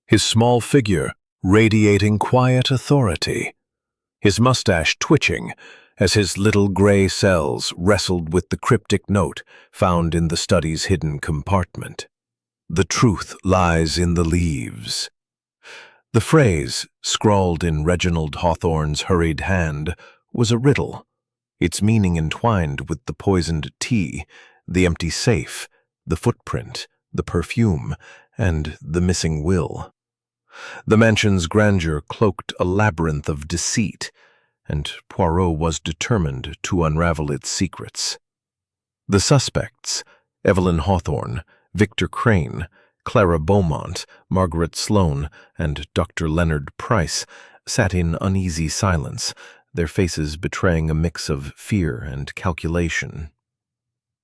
his small figure radiating quiet authority, his mustache twitching as his little gray cells wrestled with the cryptic note found in the study's hidden compartment. The truth lies in the leaves. The phrase, scrawled in Reginald Hawthorne's hurried hand, was a riddle, its meaning entwined with the poisoned tea, the empty safe, the footprint, the perfume, and the missing will. The mansion's grandeur cloaked a labyrinth of deceit, and Poirot was determined to unravel its secrets. The suspects, Evelyn Hawthorne, Victor Crane, Clara Beaumont, Margaret Sloane, and Dr. Leonard Price, sat in uneasy silence, their faces betraying a mix of fear and calculation.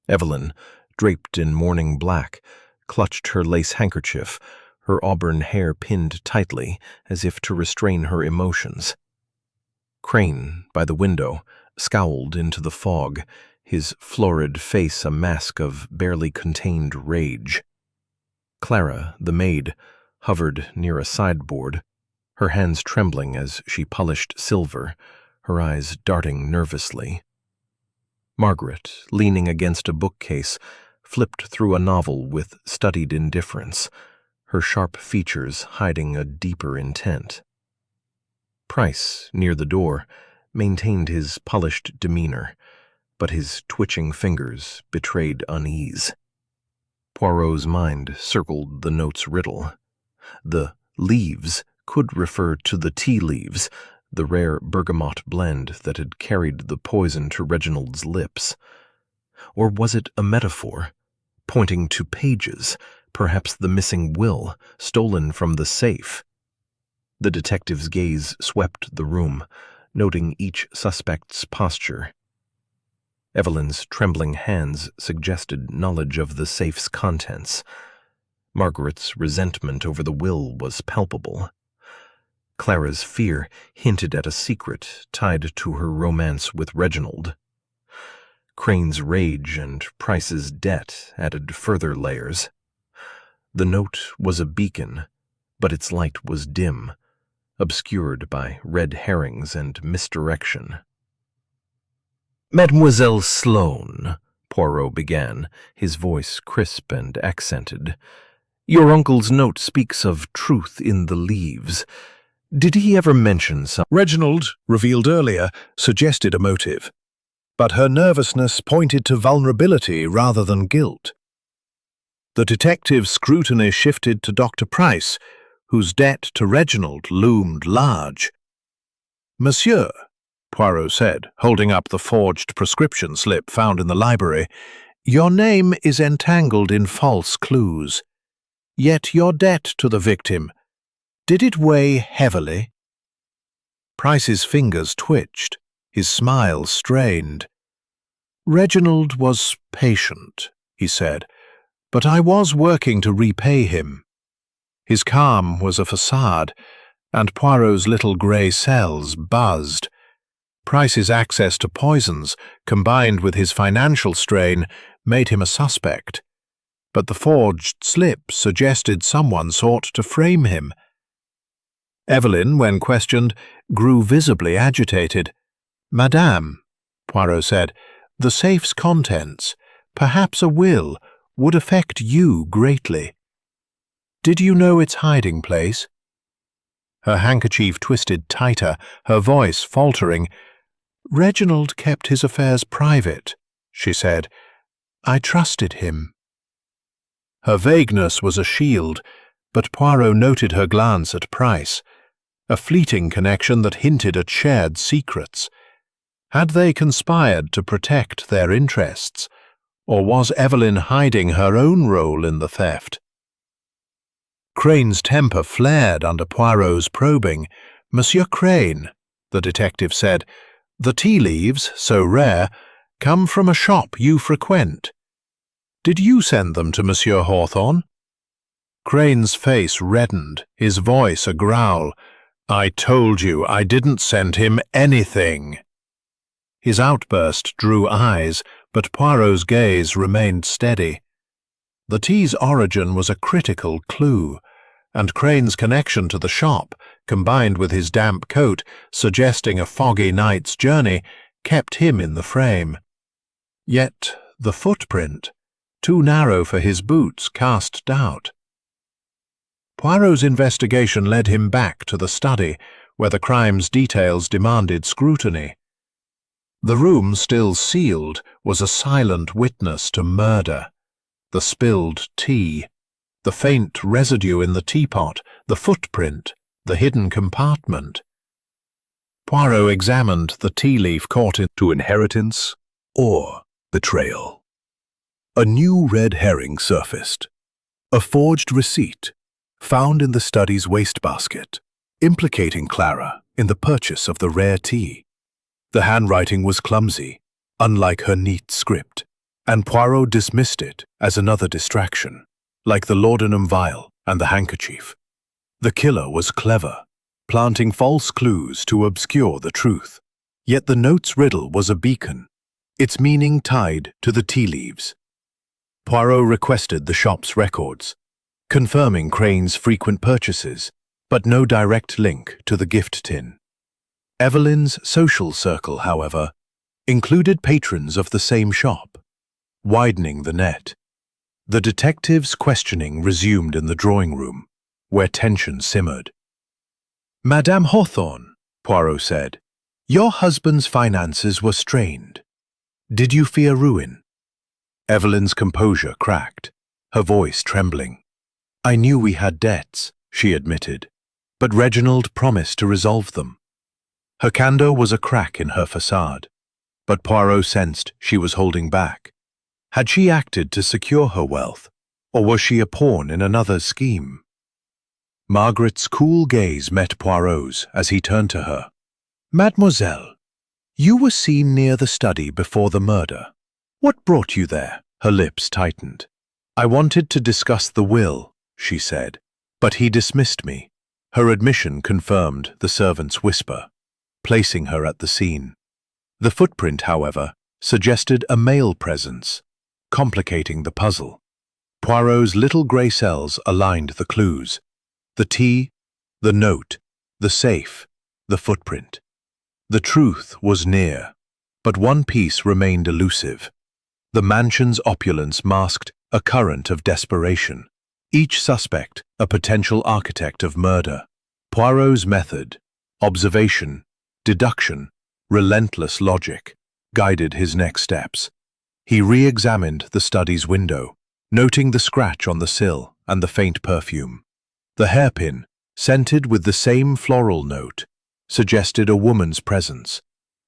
Evelyn, draped in mourning black, clutched her lace handkerchief, her auburn hair pinned tightly as if to restrain her emotions. Crane, by the window, scowled into the fog, his florid face a mask of barely contained rage. Clara, the maid, hovered near a sideboard, her hands trembling as she polished silver, her eyes darting nervously. Margaret, leaning against a bookcase, flipped through a novel with studied indifference, her sharp features hiding a deeper intent. Price, near the door, maintained his polished demeanor, but his twitching fingers betrayed unease. Poirot's mind circled the note's riddle. The leaves could refer to the tea leaves, the rare bergamot blend that had carried the poison to Reginald's lips. Or was it a metaphor, pointing to pages, perhaps the missing will, stolen from the safe? The detective's gaze swept the room, noting each suspect's posture. Evelyn's trembling hands suggested knowledge of the safe's contents. Margaret's resentment over the will was palpable. Clara's fear hinted at a secret tied to her romance with Reginald. Crane's rage and Price's debt added further layers. The note was a beacon, but its light was dim, obscured by red herrings and misdirection. "Mademoiselle Sloane," Poirot began, his voice crisp and accented, "your uncle's note speaks of truth in the leaves. Did he ever mention some—" Reginald, revealed earlier, suggested a motive, but her nervousness pointed to vulnerability rather than guilt. The detective's scrutiny shifted to Dr. Price, whose debt to Reginald loomed large. "Monsieur," Poirot said, holding up the forged prescription slip found in the library, "your name is entangled in false clues. Yet your debt to the victim, did it weigh heavily?" Price's fingers twitched, his smile strained. "Reginald was patient," he said, "but I was working to repay him." His calm was a facade, and Poirot's little grey cells buzzed. Price's access to poisons, combined with his financial strain, made him a suspect. But the forged slip suggested someone sought to frame him. Evelyn, when questioned, grew visibly agitated. "Madame," Poirot said, "the safe's contents, perhaps a will, would affect you greatly. Did you know its hiding place?" Her handkerchief twisted tighter, her voice faltering. "Reginald kept his affairs private," she said. "I trusted him." Her vagueness was a shield, but Poirot noted her glance at Price, a fleeting connection that hinted at shared secrets. Had they conspired to protect their interests, or was Evelyn hiding her own role in the theft? Crane's temper flared under Poirot's probing. "Monsieur Crane," the detective said, "the tea leaves, so rare, come from a shop you frequent. Did you send them to Monsieur Hawthorne?" Crane's face reddened, his voice a growl. I told you I didn't send him anything. His outburst drew eyes, but Poirot's gaze remained steady. The tea's origin was a critical clue, and Crane's connection to the shop, combined with his damp coat, suggesting a foggy night's journey, kept him in the frame. Yet the footprint, too narrow for his boots, cast doubt. Poirot's investigation led him back to the study, where the crime's details demanded scrutiny. The room, still sealed, was a silent witness to murder. The spilled tea, the faint residue in the teapot, the footprint, the hidden compartment. Poirot examined the tea leaf caught into inheritance or betrayal. A new red herring surfaced. A forged receipt, found in the study's wastebasket, implicating Clara in the purchase of the rare tea. The handwriting was clumsy, unlike her neat script, and Poirot dismissed it as another distraction, like the laudanum vial and the handkerchief. The killer was clever, planting false clues to obscure the truth. Yet the note's riddle was a beacon, its meaning tied to the tea leaves. Poirot requested the shop's records, confirming Crane's frequent purchases, but no direct link to the gift tin. Evelyn's social circle, however, included patrons of the same shop, widening the net. The detective's questioning resumed in the drawing room, where tension simmered. "Madame Hawthorne," Poirot said, "your husband's finances were strained. Did you fear ruin?" Evelyn's composure cracked, her voice trembling. "I knew we had debts," she admitted, "but Reginald promised to resolve them." Her candor was a crack in her facade, but Poirot sensed she was holding back. Had she acted to secure her wealth, or was she a pawn in another's scheme? Margaret's cool gaze met Poirot's as he turned to her. "Mademoiselle, you were seen near the study before the murder. What brought you there?" Her lips tightened. "I wanted to discuss the will," she said, but he dismissed me. Her admission confirmed the servant's whisper, placing her at the scene. The footprint, however, suggested a male presence, complicating the puzzle. Poirot's little grey cells aligned the clues: the tea, the note, the safe, the footprint. The truth was near, but one piece remained elusive. The mansion's opulence masked a current of desperation, each suspect a potential architect of murder. Poirot's method, observation, deduction, relentless logic, guided his next steps. He re-examined the study's window, noting the scratch on the sill and the faint perfume. The hairpin, scented with the same floral note, suggested a woman's presence,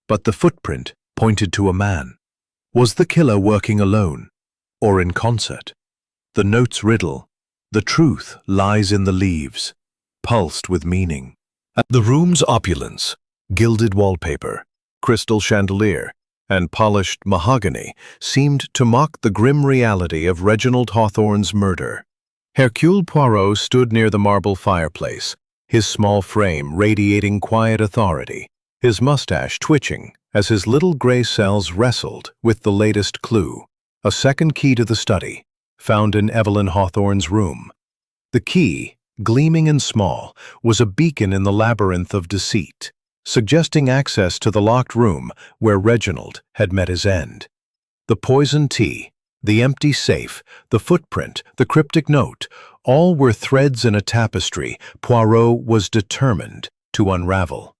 but the footprint pointed to a man. Was the killer working alone, or in concert? The note's riddle, the truth lies in the leaves, pulsed with meaning. The room's opulence, gilded wallpaper, crystal chandelier, and polished mahogany seemed to mock the grim reality of Reginald Hawthorne's murder. Hercule Poirot stood near the marble fireplace, his small frame radiating quiet authority, his mustache twitching as his little gray cells wrestled with the latest clue, a second key to the study, found in Evelyn Hawthorne's room. The key, gleaming and small, was a beacon in the labyrinth of deceit, suggesting access to the locked room where Reginald had met his end. The poisoned tea, the empty safe, the footprint, the cryptic note, all were threads in a tapestry Poirot was determined to unravel.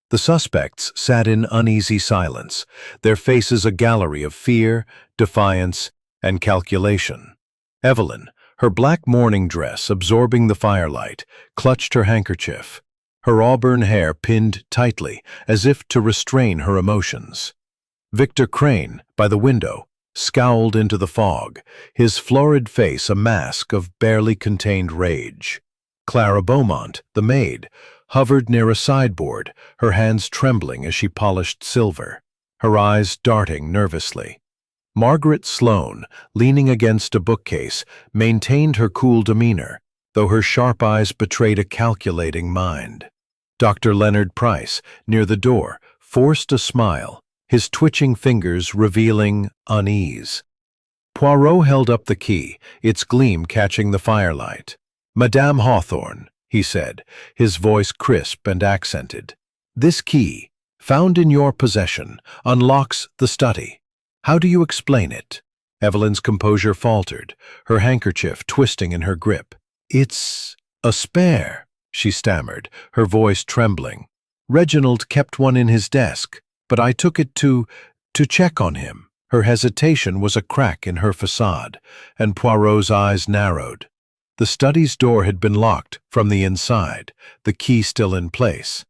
The suspects sat in uneasy silence, their faces a gallery of fear, defiance, and calculation. Evelyn, her black mourning dress absorbing the firelight, clutched her handkerchief, her auburn hair pinned tightly as if to restrain her emotions. Victor Crane, by the window, scowled into the fog, his florid face a mask of barely contained rage. Clara Beaumont, the maid, hovered near a sideboard, her hands trembling as she polished silver, her eyes darting nervously. Margaret Sloane, leaning against a bookcase, maintained her cool demeanor, though her sharp eyes betrayed a calculating mind. Dr. Leonard Price, near the door, forced a smile, his twitching fingers revealing unease. Poirot held up the key, its gleam catching the firelight. "Madame Hawthorne," he said, his voice crisp and accented. "This key, found in your possession, unlocks the study. How do you explain it?" Evelyn's composure faltered, her handkerchief twisting in her grip. "It's a spare," she stammered, her voice trembling. "Reginald kept one in his desk, but I took it to check on him." Her hesitation was a crack in her facade, and Poirot's eyes narrowed. The study's door had been locked from the inside, the key still in place.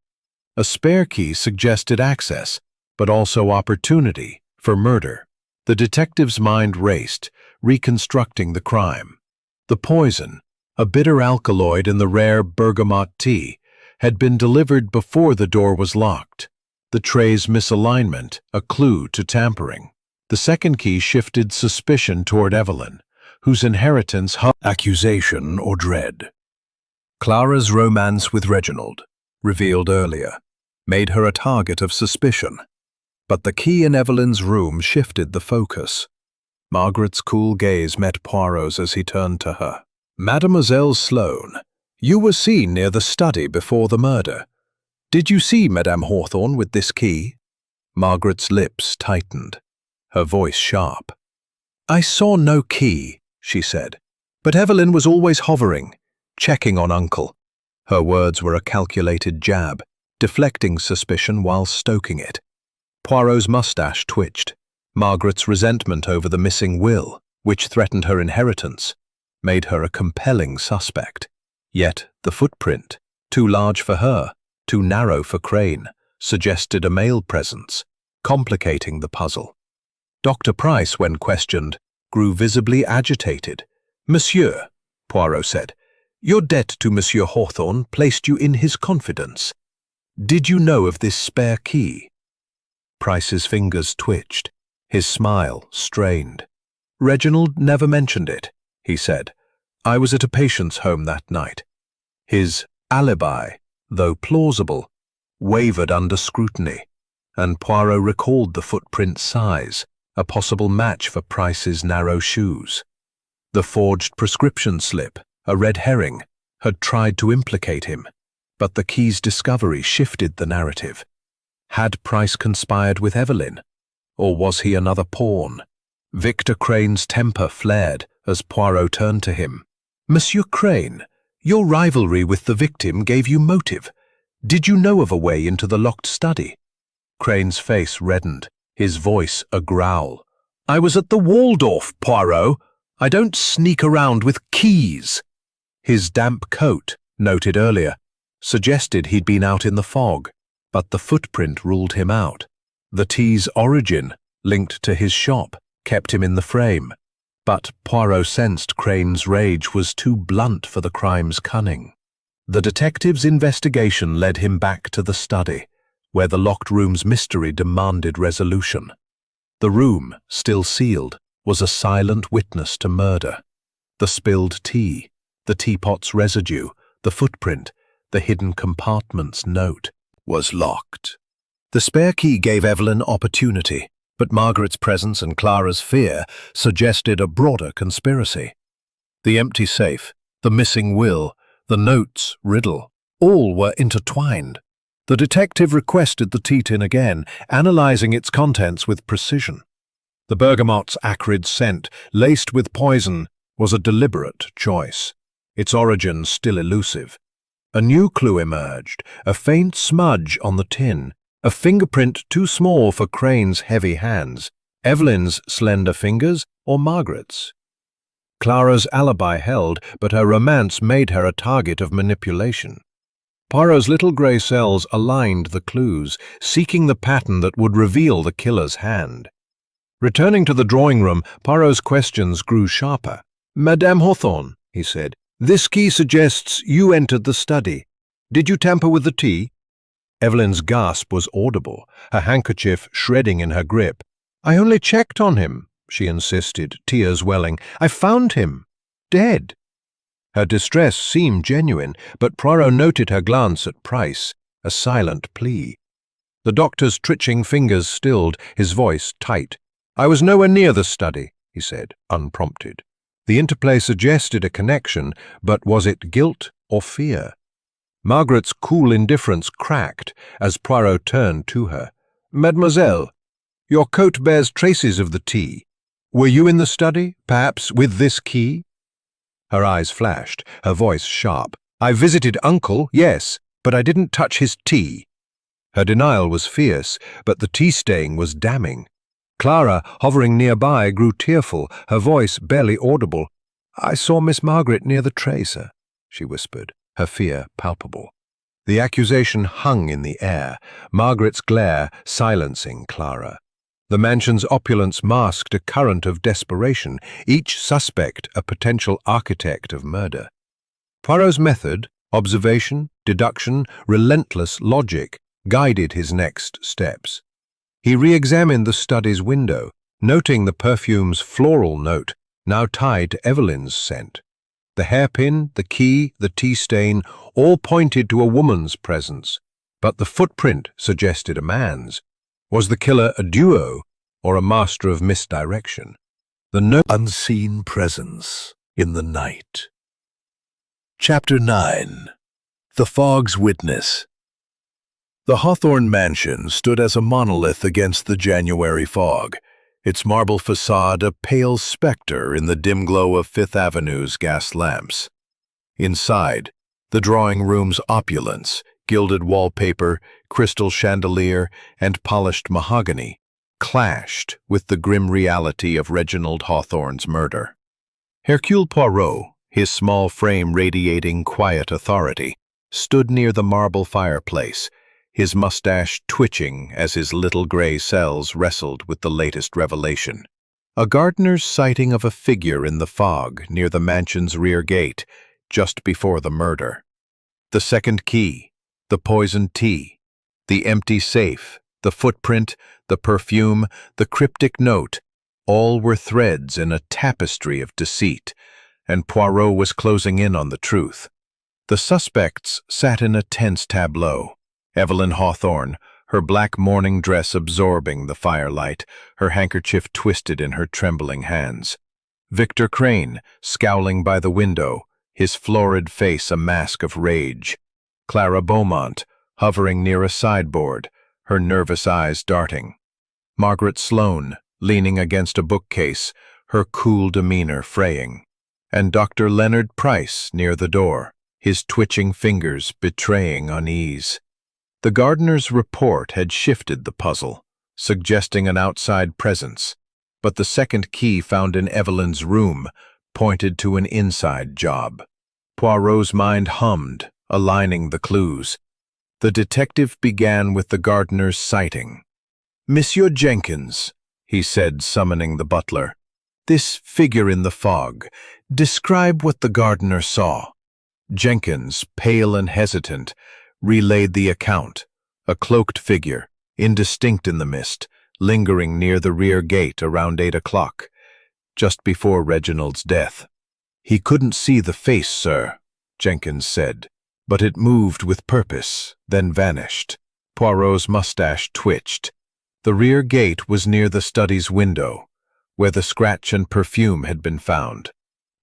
A spare key suggested access, but also opportunity for murder. The detective's mind raced, reconstructing the crime. The poison, a bitter alkaloid in the rare bergamot tea, had been delivered before the door was locked. The tray's misalignment, a clue to tampering. The second key shifted suspicion toward Evelyn, whose inheritance accusation or dread. Clara's romance with Reginald, revealed earlier, made her a target of suspicion. But the key in Evelyn's room shifted the focus. Margaret's cool gaze met Poirot's as he turned to her. "Mademoiselle Sloane, you were seen near the study before the murder. Did you see Madame Hawthorne with this key?" Margaret's lips tightened, her voice sharp. "I saw no key," she said, "but Evelyn was always hovering, checking on Uncle." Her words were a calculated jab, deflecting suspicion while stoking it. Poirot's mustache twitched. Margaret's resentment over the missing will, which threatened her inheritance, made her a compelling suspect. Yet the footprint, too large for her, too narrow for Crane, suggested a male presence, complicating the puzzle. Dr. Price, when questioned, grew visibly agitated. "Monsieur," Poirot said, "your debt to Monsieur Hawthorne placed you in his confidence. Did you know of this spare key?" Price's fingers twitched, his smile strained. "Reginald never mentioned it," he said. "I was at a patient's home that night." His alibi, though plausible, wavered under scrutiny, and Poirot recalled the footprint's size, a possible match for Price's narrow shoes. The forged prescription slip, a red herring, had tried to implicate him, but the key's discovery shifted the narrative. Had Price conspired with Evelyn, or was he another pawn? Victor Crane's temper flared as Poirot turned to him. "Monsieur Crane, your rivalry with the victim gave you motive. Did you know of a way into the locked study?" Crane's face reddened, his voice a growl. "I was at the Waldorf, Poirot. I don't sneak around with keys." His damp coat, noted earlier, suggested he'd been out in the fog, but the footprint ruled him out. The tea's origin, linked to his shop, kept him in the frame. But Poirot sensed Crane's rage was too blunt for the crime's cunning. The detective's investigation led him back to the study, where the locked room's mystery demanded resolution. The room, still sealed, was a silent witness to murder. The spilled tea, the teapot's residue, the footprint, the hidden compartment's note, was locked. The spare key gave Evelyn opportunity, but Margaret's presence and Clara's fear suggested a broader conspiracy. The empty safe, the missing will, the note's riddle, all were intertwined. The detective requested the tea tin again, analyzing its contents with precision. The bergamot's acrid scent, laced with poison, was a deliberate choice, its origin still elusive. A new clue emerged, a faint smudge on the tin, a fingerprint too small for Crane's heavy hands, Evelyn's slender fingers or Margaret's. Clara's alibi held, but her romance made her a target of manipulation. Poirot's little grey cells aligned the clues, seeking the pattern that would reveal the killer's hand. Returning to the drawing room, Poirot's questions grew sharper. "Madame Hawthorne," he said, "this key suggests you entered the study. Did you tamper with the tea?" Evelyn's gasp was audible, her handkerchief shredding in her grip. "I only checked on him," she insisted, tears welling. "I found him dead." Her distress seemed genuine, but Poirot noted her glance at Price, a silent plea. The doctor's twitching fingers stilled, his voice tight. "I was nowhere near the study," he said, unprompted. The interplay suggested a connection, but was it guilt or fear? Margaret's cool indifference cracked as Poirot turned to her. "Mademoiselle, your coat bears traces of the tea. Were you in the study, perhaps with this key?" Her eyes flashed, her voice sharp. "I visited Uncle, yes, but I didn't touch his tea." Her denial was fierce, but the tea stain was damning. Clara, hovering nearby, grew tearful, her voice barely audible. "I saw Miss Margaret near the tray, sir," she whispered, her fear palpable. The accusation hung in the air, Margaret's glare silencing Clara. The mansion's opulence masked a current of desperation, each suspect a potential architect of murder. Poirot's method, observation, deduction, relentless logic, guided his next steps. He re-examined the study's window, noting the perfume's floral note, now tied to Evelyn's scent. The hairpin, the key, the tea stain, all pointed to a woman's presence, but the footprint suggested a man's. Was the killer a duo or a master of misdirection? The unseen presence in the night. Chapter 9. The Fog's Witness. The Hawthorne mansion stood as a monolith against the January fog, its marble facade a pale specter in the dim glow of Fifth Avenue's gas lamps. Inside, the drawing room's opulence, gilded wallpaper, crystal chandelier, and polished mahogany, clashed with the grim reality of Reginald Hawthorne's murder. Hercule Poirot, his small frame radiating quiet authority, stood near the marble fireplace, his mustache twitching as his little gray cells wrestled with the latest revelation. A gardener's sighting of a figure in the fog near the mansion's rear gate, just before the murder. The second key, the poisoned tea, the empty safe, the footprint, the perfume, the cryptic note, all were threads in a tapestry of deceit, and Poirot was closing in on the truth. The suspects sat in a tense tableau. Evelyn Hawthorne, her black mourning dress absorbing the firelight, her handkerchief twisted in her trembling hands. Victor Crane, scowling by the window, his florid face a mask of rage. Clara Beaumont, hovering near a sideboard, her nervous eyes darting. Margaret Sloane, leaning against a bookcase, her cool demeanor fraying. And Dr. Leonard Price near the door, his twitching fingers betraying unease. The gardener's report had shifted the puzzle, suggesting an outside presence, but the second key found in Evelyn's room pointed to an inside job. Poirot's mind hummed, aligning the clues. The detective began with the gardener's sighting. "Monsieur Jenkins," he said, summoning the butler. "This figure in the fog, describe what the gardener saw." Jenkins, pale and hesitant, relayed the account. A cloaked figure, indistinct in the mist, lingering near the rear gate around 8 o'clock, just before Reginald's death. "He couldn't see the face, sir," Jenkins said, "but it moved with purpose, then vanished." Poirot's mustache twitched. The rear gate was near the study's window, where the scratch and perfume had been found.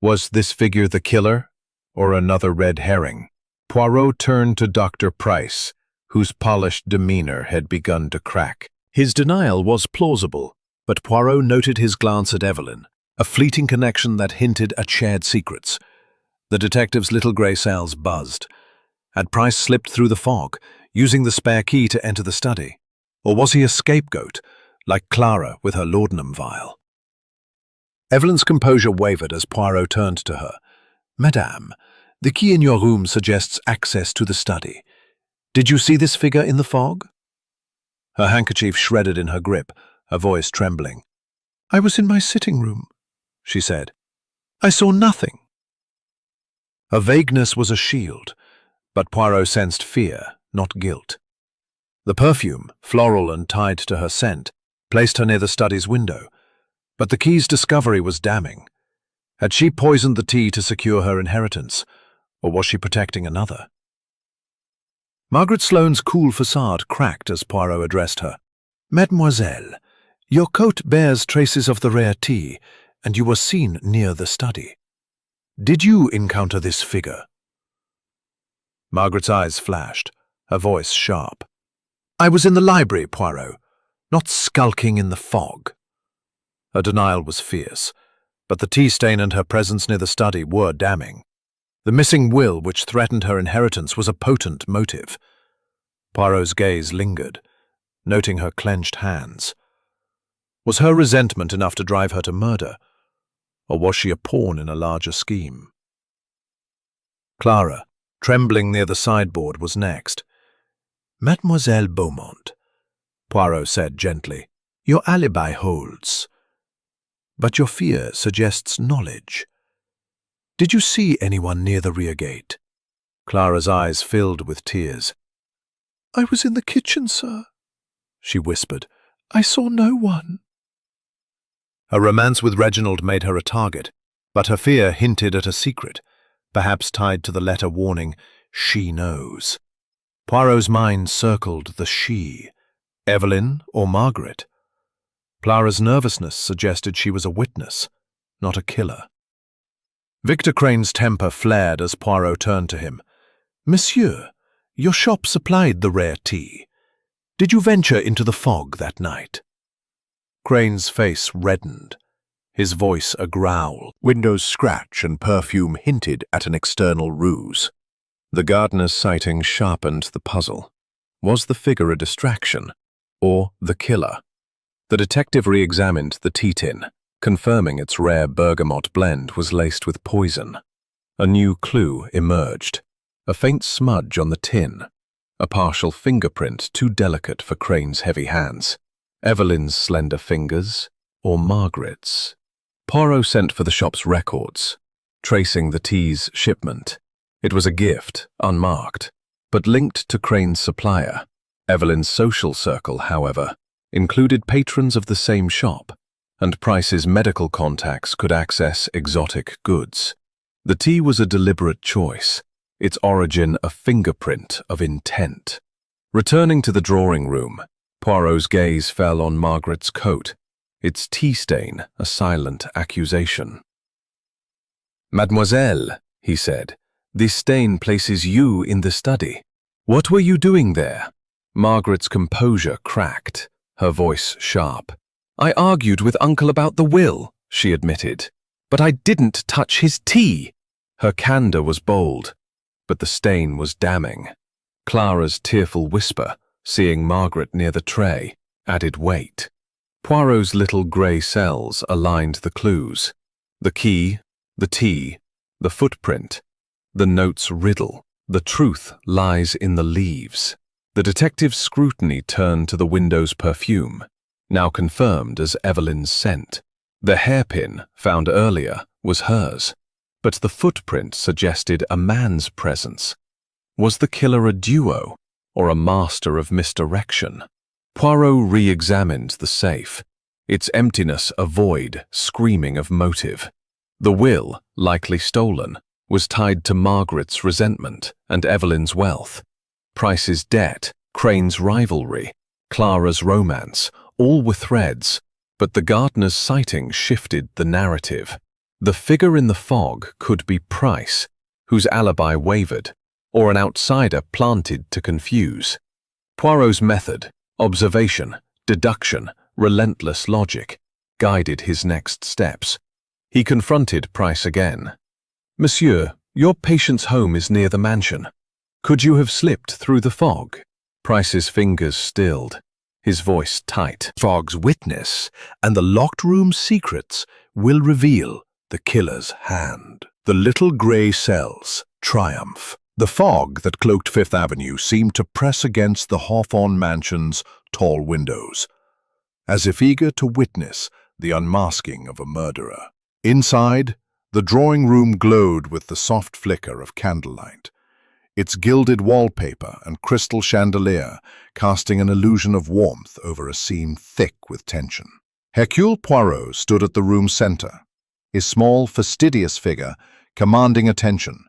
Was this figure the killer, or another red herring? Poirot turned to Dr. Price, whose polished demeanor had begun to crack. His denial was plausible, but Poirot noted his glance at Evelyn, a fleeting connection that hinted at shared secrets. The detective's little grey cells buzzed. Had Price slipped through the fog, using the spare key to enter the study? Or was he a scapegoat, like Clara with her laudanum vial? Evelyn's composure wavered as Poirot turned to her. "Madame, the key in your room suggests access to the study. Did you see this figure in the fog?" Her handkerchief shredded in her grip, her voice trembling. "I was in my sitting room," she said. "I saw nothing." Her vagueness was a shield, but Poirot sensed fear, not guilt. The perfume, floral and tied to her scent, placed her near the study's window, but the key's discovery was damning. Had she poisoned the tea to secure her inheritance, or was she protecting another? Margaret Sloane's cool facade cracked as Poirot addressed her. "Mademoiselle, your coat bears traces of the rare tea, and you were seen near the study. Did you encounter this figure?" Margaret's eyes flashed, her voice sharp. "I was in the library, Poirot, not skulking in the fog." Her denial was fierce, but the tea stain and her presence near the study were damning. The missing will which threatened her inheritance was a potent motive. Poirot's gaze lingered, noting her clenched hands. Was her resentment enough to drive her to murder, or was she a pawn in a larger scheme? Clara, trembling near the sideboard, was next. "Mademoiselle Beaumont," Poirot said gently, "your alibi holds, but your fear suggests knowledge. Did you see anyone near the rear gate?" Clara's eyes filled with tears. "I was in the kitchen, sir," she whispered. "I saw no one." Her romance with Reginald made her a target, but her fear hinted at a secret, perhaps tied to the letter warning, "She knows." Poirot's mind circled the she. Evelyn or Margaret? Clara's nervousness suggested she was a witness, not a killer. Victor Crane's temper flared as Poirot turned to him. "Monsieur, your shop supplied the rare tea. Did you venture into the fog that night?" Crane's face reddened, his voice a growl. Window's scratch and perfume hinted at an external ruse. The gardener's sighting sharpened the puzzle. Was the figure a distraction, or the killer? The detective re-examined the tea tin, confirming its rare bergamot blend was laced with poison. A new clue emerged. A faint smudge on the tin, a partial fingerprint too delicate for Crane's heavy hands. Evelyn's slender fingers, or Margaret's? Poirot sent for the shop's records, tracing the tea's shipment. It was a gift, unmarked, but linked to Crane's supplier. Evelyn's social circle, however, included patrons of the same shop, and Price's medical contacts could access exotic goods. The tea was a deliberate choice, its origin a fingerprint of intent. Returning to the drawing room, Poirot's gaze fell on Margaret's coat, its tea stain a silent accusation. "Mademoiselle," he said, "this stain places you in the study. What were you doing there?" Margaret's composure cracked, her voice sharp. "I argued with Uncle about the will," she admitted, "but I didn't touch his tea." Her candor was bold, but the stain was damning. Clara's tearful whisper, seeing Margaret near the tray, added weight. Poirot's little grey cells aligned the clues. The key, the tea, the footprint, the note's riddle. The truth lies in the leaves. The detective's scrutiny turned to the window's perfume, now confirmed as Evelyn's scent. The hairpin, found earlier, was hers, but the footprint suggested a man's presence. Was the killer a duo, or a master of misdirection? Poirot re-examined the safe, its emptiness a void screaming of motive. The will, likely stolen, was tied to Margaret's resentment and Evelyn's wealth. Price's debt, Crane's rivalry, Clara's romance, all were threads, but the gardener's sighting shifted the narrative. The figure in the fog could be Price, whose alibi wavered, or an outsider planted to confuse. Poirot's method, observation, deduction, relentless logic, guided his next steps. He confronted Price again. "Monsieur, your patient's home is near the mansion. Could you have slipped through the fog?" Price's fingers stilled, his voice tight. "Fog's witness and the locked room's secrets will reveal the killer's hand." The little grey cells triumph. The fog that cloaked Fifth Avenue seemed to press against the Hawthorne mansion's tall windows, as if eager to witness the unmasking of a murderer. Inside, the drawing room glowed with the soft flicker of candlelight, its gilded wallpaper and crystal chandelier casting an illusion of warmth over a scene thick with tension. Hercule Poirot stood at the room's center, his small, fastidious figure commanding attention,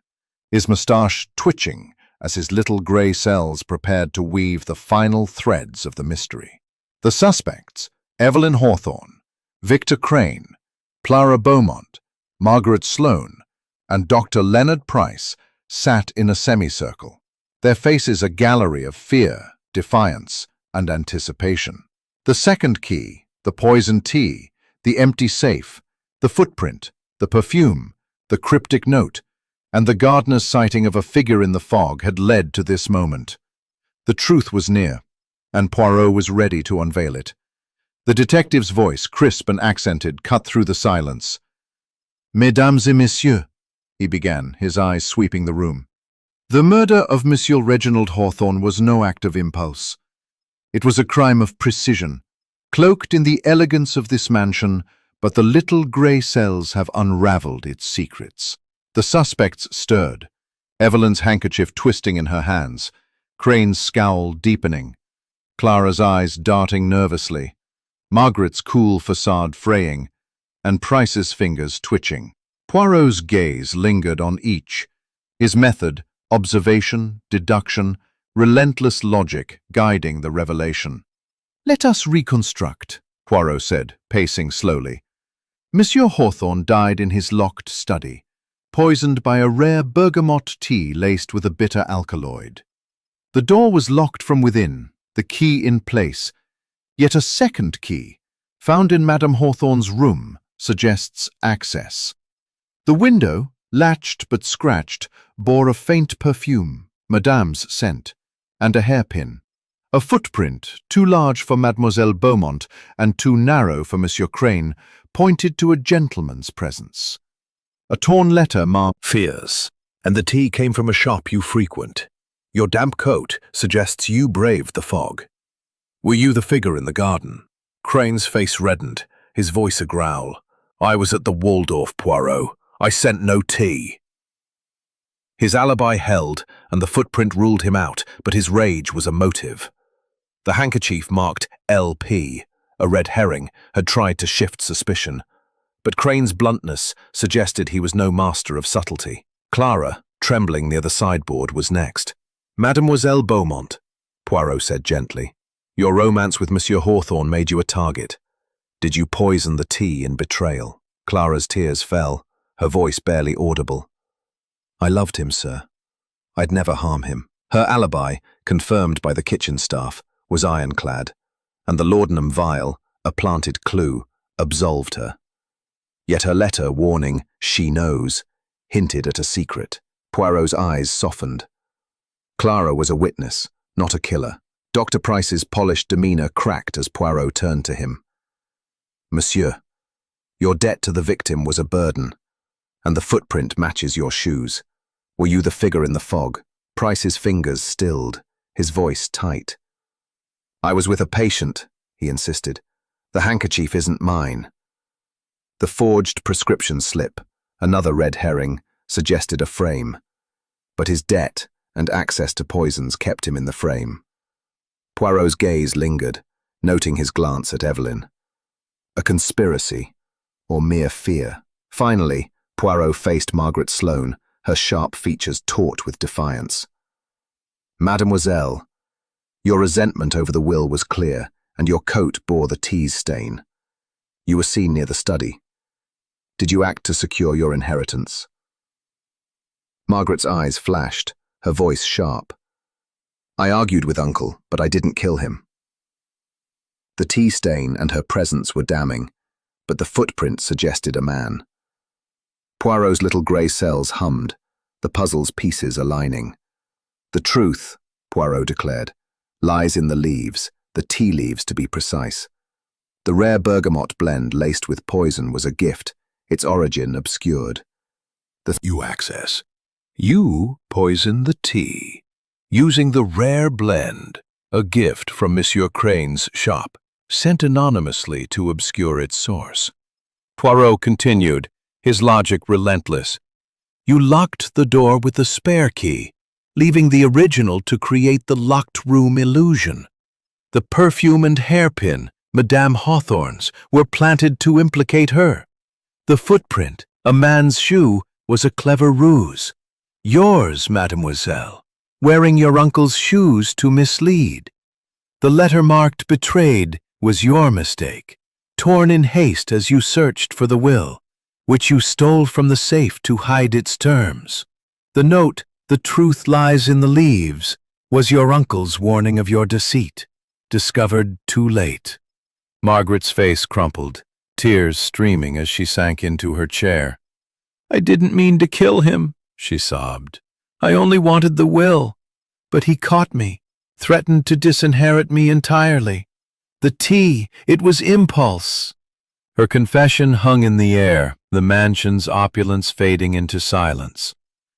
his moustache twitching as his little grey cells prepared to weave the final threads of the mystery. The suspects, Evelyn Hawthorne, Victor Crane, Clara Beaumont, Margaret Sloane, and Dr. Leonard Price, sat in a semicircle, their faces a gallery of fear, defiance, and anticipation. The second key, the poisoned tea, the empty safe, the footprint, the perfume, the cryptic note, and the gardener's sighting of a figure in the fog had led to this moment. The truth was near, and Poirot was ready to unveil it. The detective's voice, crisp and accented, cut through the silence. "Mesdames et messieurs," he began, his eyes sweeping the room. "The murder of Monsieur Reginald Hawthorne was no act of impulse. It was a crime of precision, cloaked in the elegance of this mansion, but the little grey cells have unraveled its secrets." The suspects stirred, Evelyn's handkerchief twisting in her hands, Crane's scowl deepening, Clara's eyes darting nervously, Margaret's cool facade fraying, and Price's fingers twitching. Poirot's gaze lingered on each, his method, observation, deduction, relentless logic guiding the revelation. "Let us reconstruct," Poirot said, pacing slowly. "Monsieur Hawthorne died in his locked study, poisoned by a rare bergamot tea laced with a bitter alkaloid. The door was locked from within, the key in place, yet a second key, found in Madame Hawthorne's room, suggests access. The window, latched but scratched, bore a faint perfume, Madame's scent, and a hairpin. A footprint, too large for Mademoiselle Beaumont and too narrow for Monsieur Crane, pointed to a gentleman's presence. A torn letter marked "Fears, and the tea came from a shop you frequent. Your damp coat suggests you braved the fog. Were you the figure in the garden?" Crane's face reddened, his voice a growl. "I was at the Waldorf, Poirot. I sent no tea." His alibi held, and the footprint ruled him out, but his rage was a motive. The handkerchief marked LP, a red herring, had tried to shift suspicion. But Crane's bluntness suggested he was no master of subtlety. Clara, trembling near the sideboard, was next. "Mademoiselle Beaumont," Poirot said gently, "your romance with Monsieur Hawthorne made you a target. Did you poison the tea in betrayal?" Clara's tears fell, her voice barely audible. "I loved him, sir. I'd never harm him." Her alibi, confirmed by the kitchen staff, was ironclad, and the laudanum vial, a planted clue, absolved her. Yet her letter warning, "She knows," hinted at a secret. Poirot's eyes softened. Clara was a witness, not a killer. Dr. Price's polished demeanor cracked as Poirot turned to him. "Monsieur, your debt to the victim was a burden, and the footprint matches your shoes. Were you the figure in the fog?" Price's fingers stilled, his voice tight. "I was with a patient," he insisted. "The handkerchief isn't mine." The forged prescription slip, another red herring, suggested a frame. But his debt and access to poisons kept him in the frame. Poirot's gaze lingered, noting his glance at Evelyn. A conspiracy, or mere fear? Finally, Poirot faced Margaret Sloane, her sharp features taut with defiance. "Mademoiselle, your resentment over the will was clear, and your coat bore the tea's stain. You were seen near the study. Did you act to secure your inheritance?" Margaret's eyes flashed, her voice sharp. "I argued with Uncle, but I didn't kill him." The tea stain and her presence were damning, but the footprint suggested a man. Poirot's little grey cells hummed, the puzzle's pieces aligning. "The truth," Poirot declared, "lies in the leaves, the tea leaves to be precise. The rare bergamot blend laced with poison was a gift, its origin obscured. You access. You poison the tea, using the rare blend, a gift from Monsieur Crane's shop, sent anonymously to obscure its source." Poirot continued, his logic relentless. "You locked the door with the spare key, leaving the original to create the locked room illusion. The perfume and hairpin, Madame Hawthorne's, were planted to implicate her. The footprint, a man's shoe, was a clever ruse. Yours, mademoiselle, wearing your uncle's shoes to mislead. The letter marked betrayed was your mistake, torn in haste as you searched for the will, which you stole from the safe to hide its terms. The note, "The truth lies in the leaves," was your uncle's warning of your deceit, discovered too late. Margaret's face crumpled, tears streaming as she sank into her chair. "I didn't mean to kill him," she sobbed. "I only wanted the will. But he caught me, threatened to disinherit me entirely. The tea, it was impulse." Her confession hung in the air, the mansion's opulence fading into silence.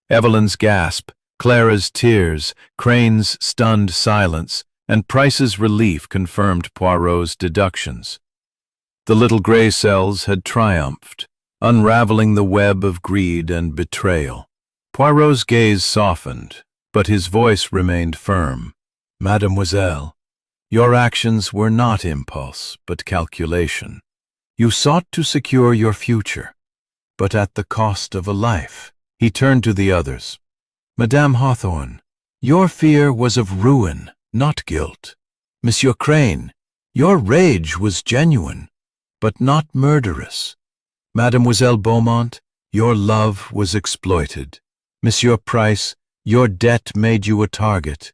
Evelyn's gasp, Clara's tears, Crane's stunned silence, and Price's relief confirmed Poirot's deductions. The little gray cells had triumphed, unraveling the web of greed and betrayal. Poirot's gaze softened, but his voice remained firm. "Mademoiselle, your actions were not impulse, but calculation. You sought to secure your future, but at the cost of a life." He turned to the others. "Madame Hawthorne, your fear was of ruin, not guilt. Monsieur Crane, your rage was genuine, but not murderous. Mademoiselle Beaumont, your love was exploited. Monsieur Price, your debt made you a target,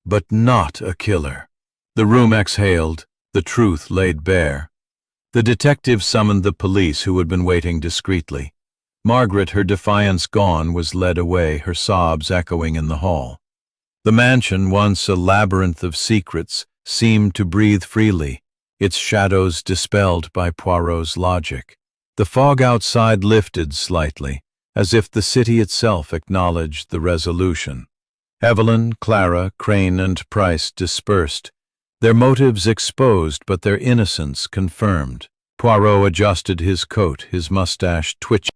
but not a killer." The room exhaled, the truth laid bare. The detective summoned the police, who had been waiting discreetly. Margaret, her defiance gone, was led away, her sobs echoing in the hall. The mansion, once a labyrinth of secrets, seemed to breathe freely, its shadows dispelled by Poirot's logic. The fog outside lifted slightly, as if the city itself acknowledged the resolution. Evelyn, Clara, Crane, and Price dispersed, their motives exposed but their innocence confirmed. Poirot adjusted his coat, his mustache twitching.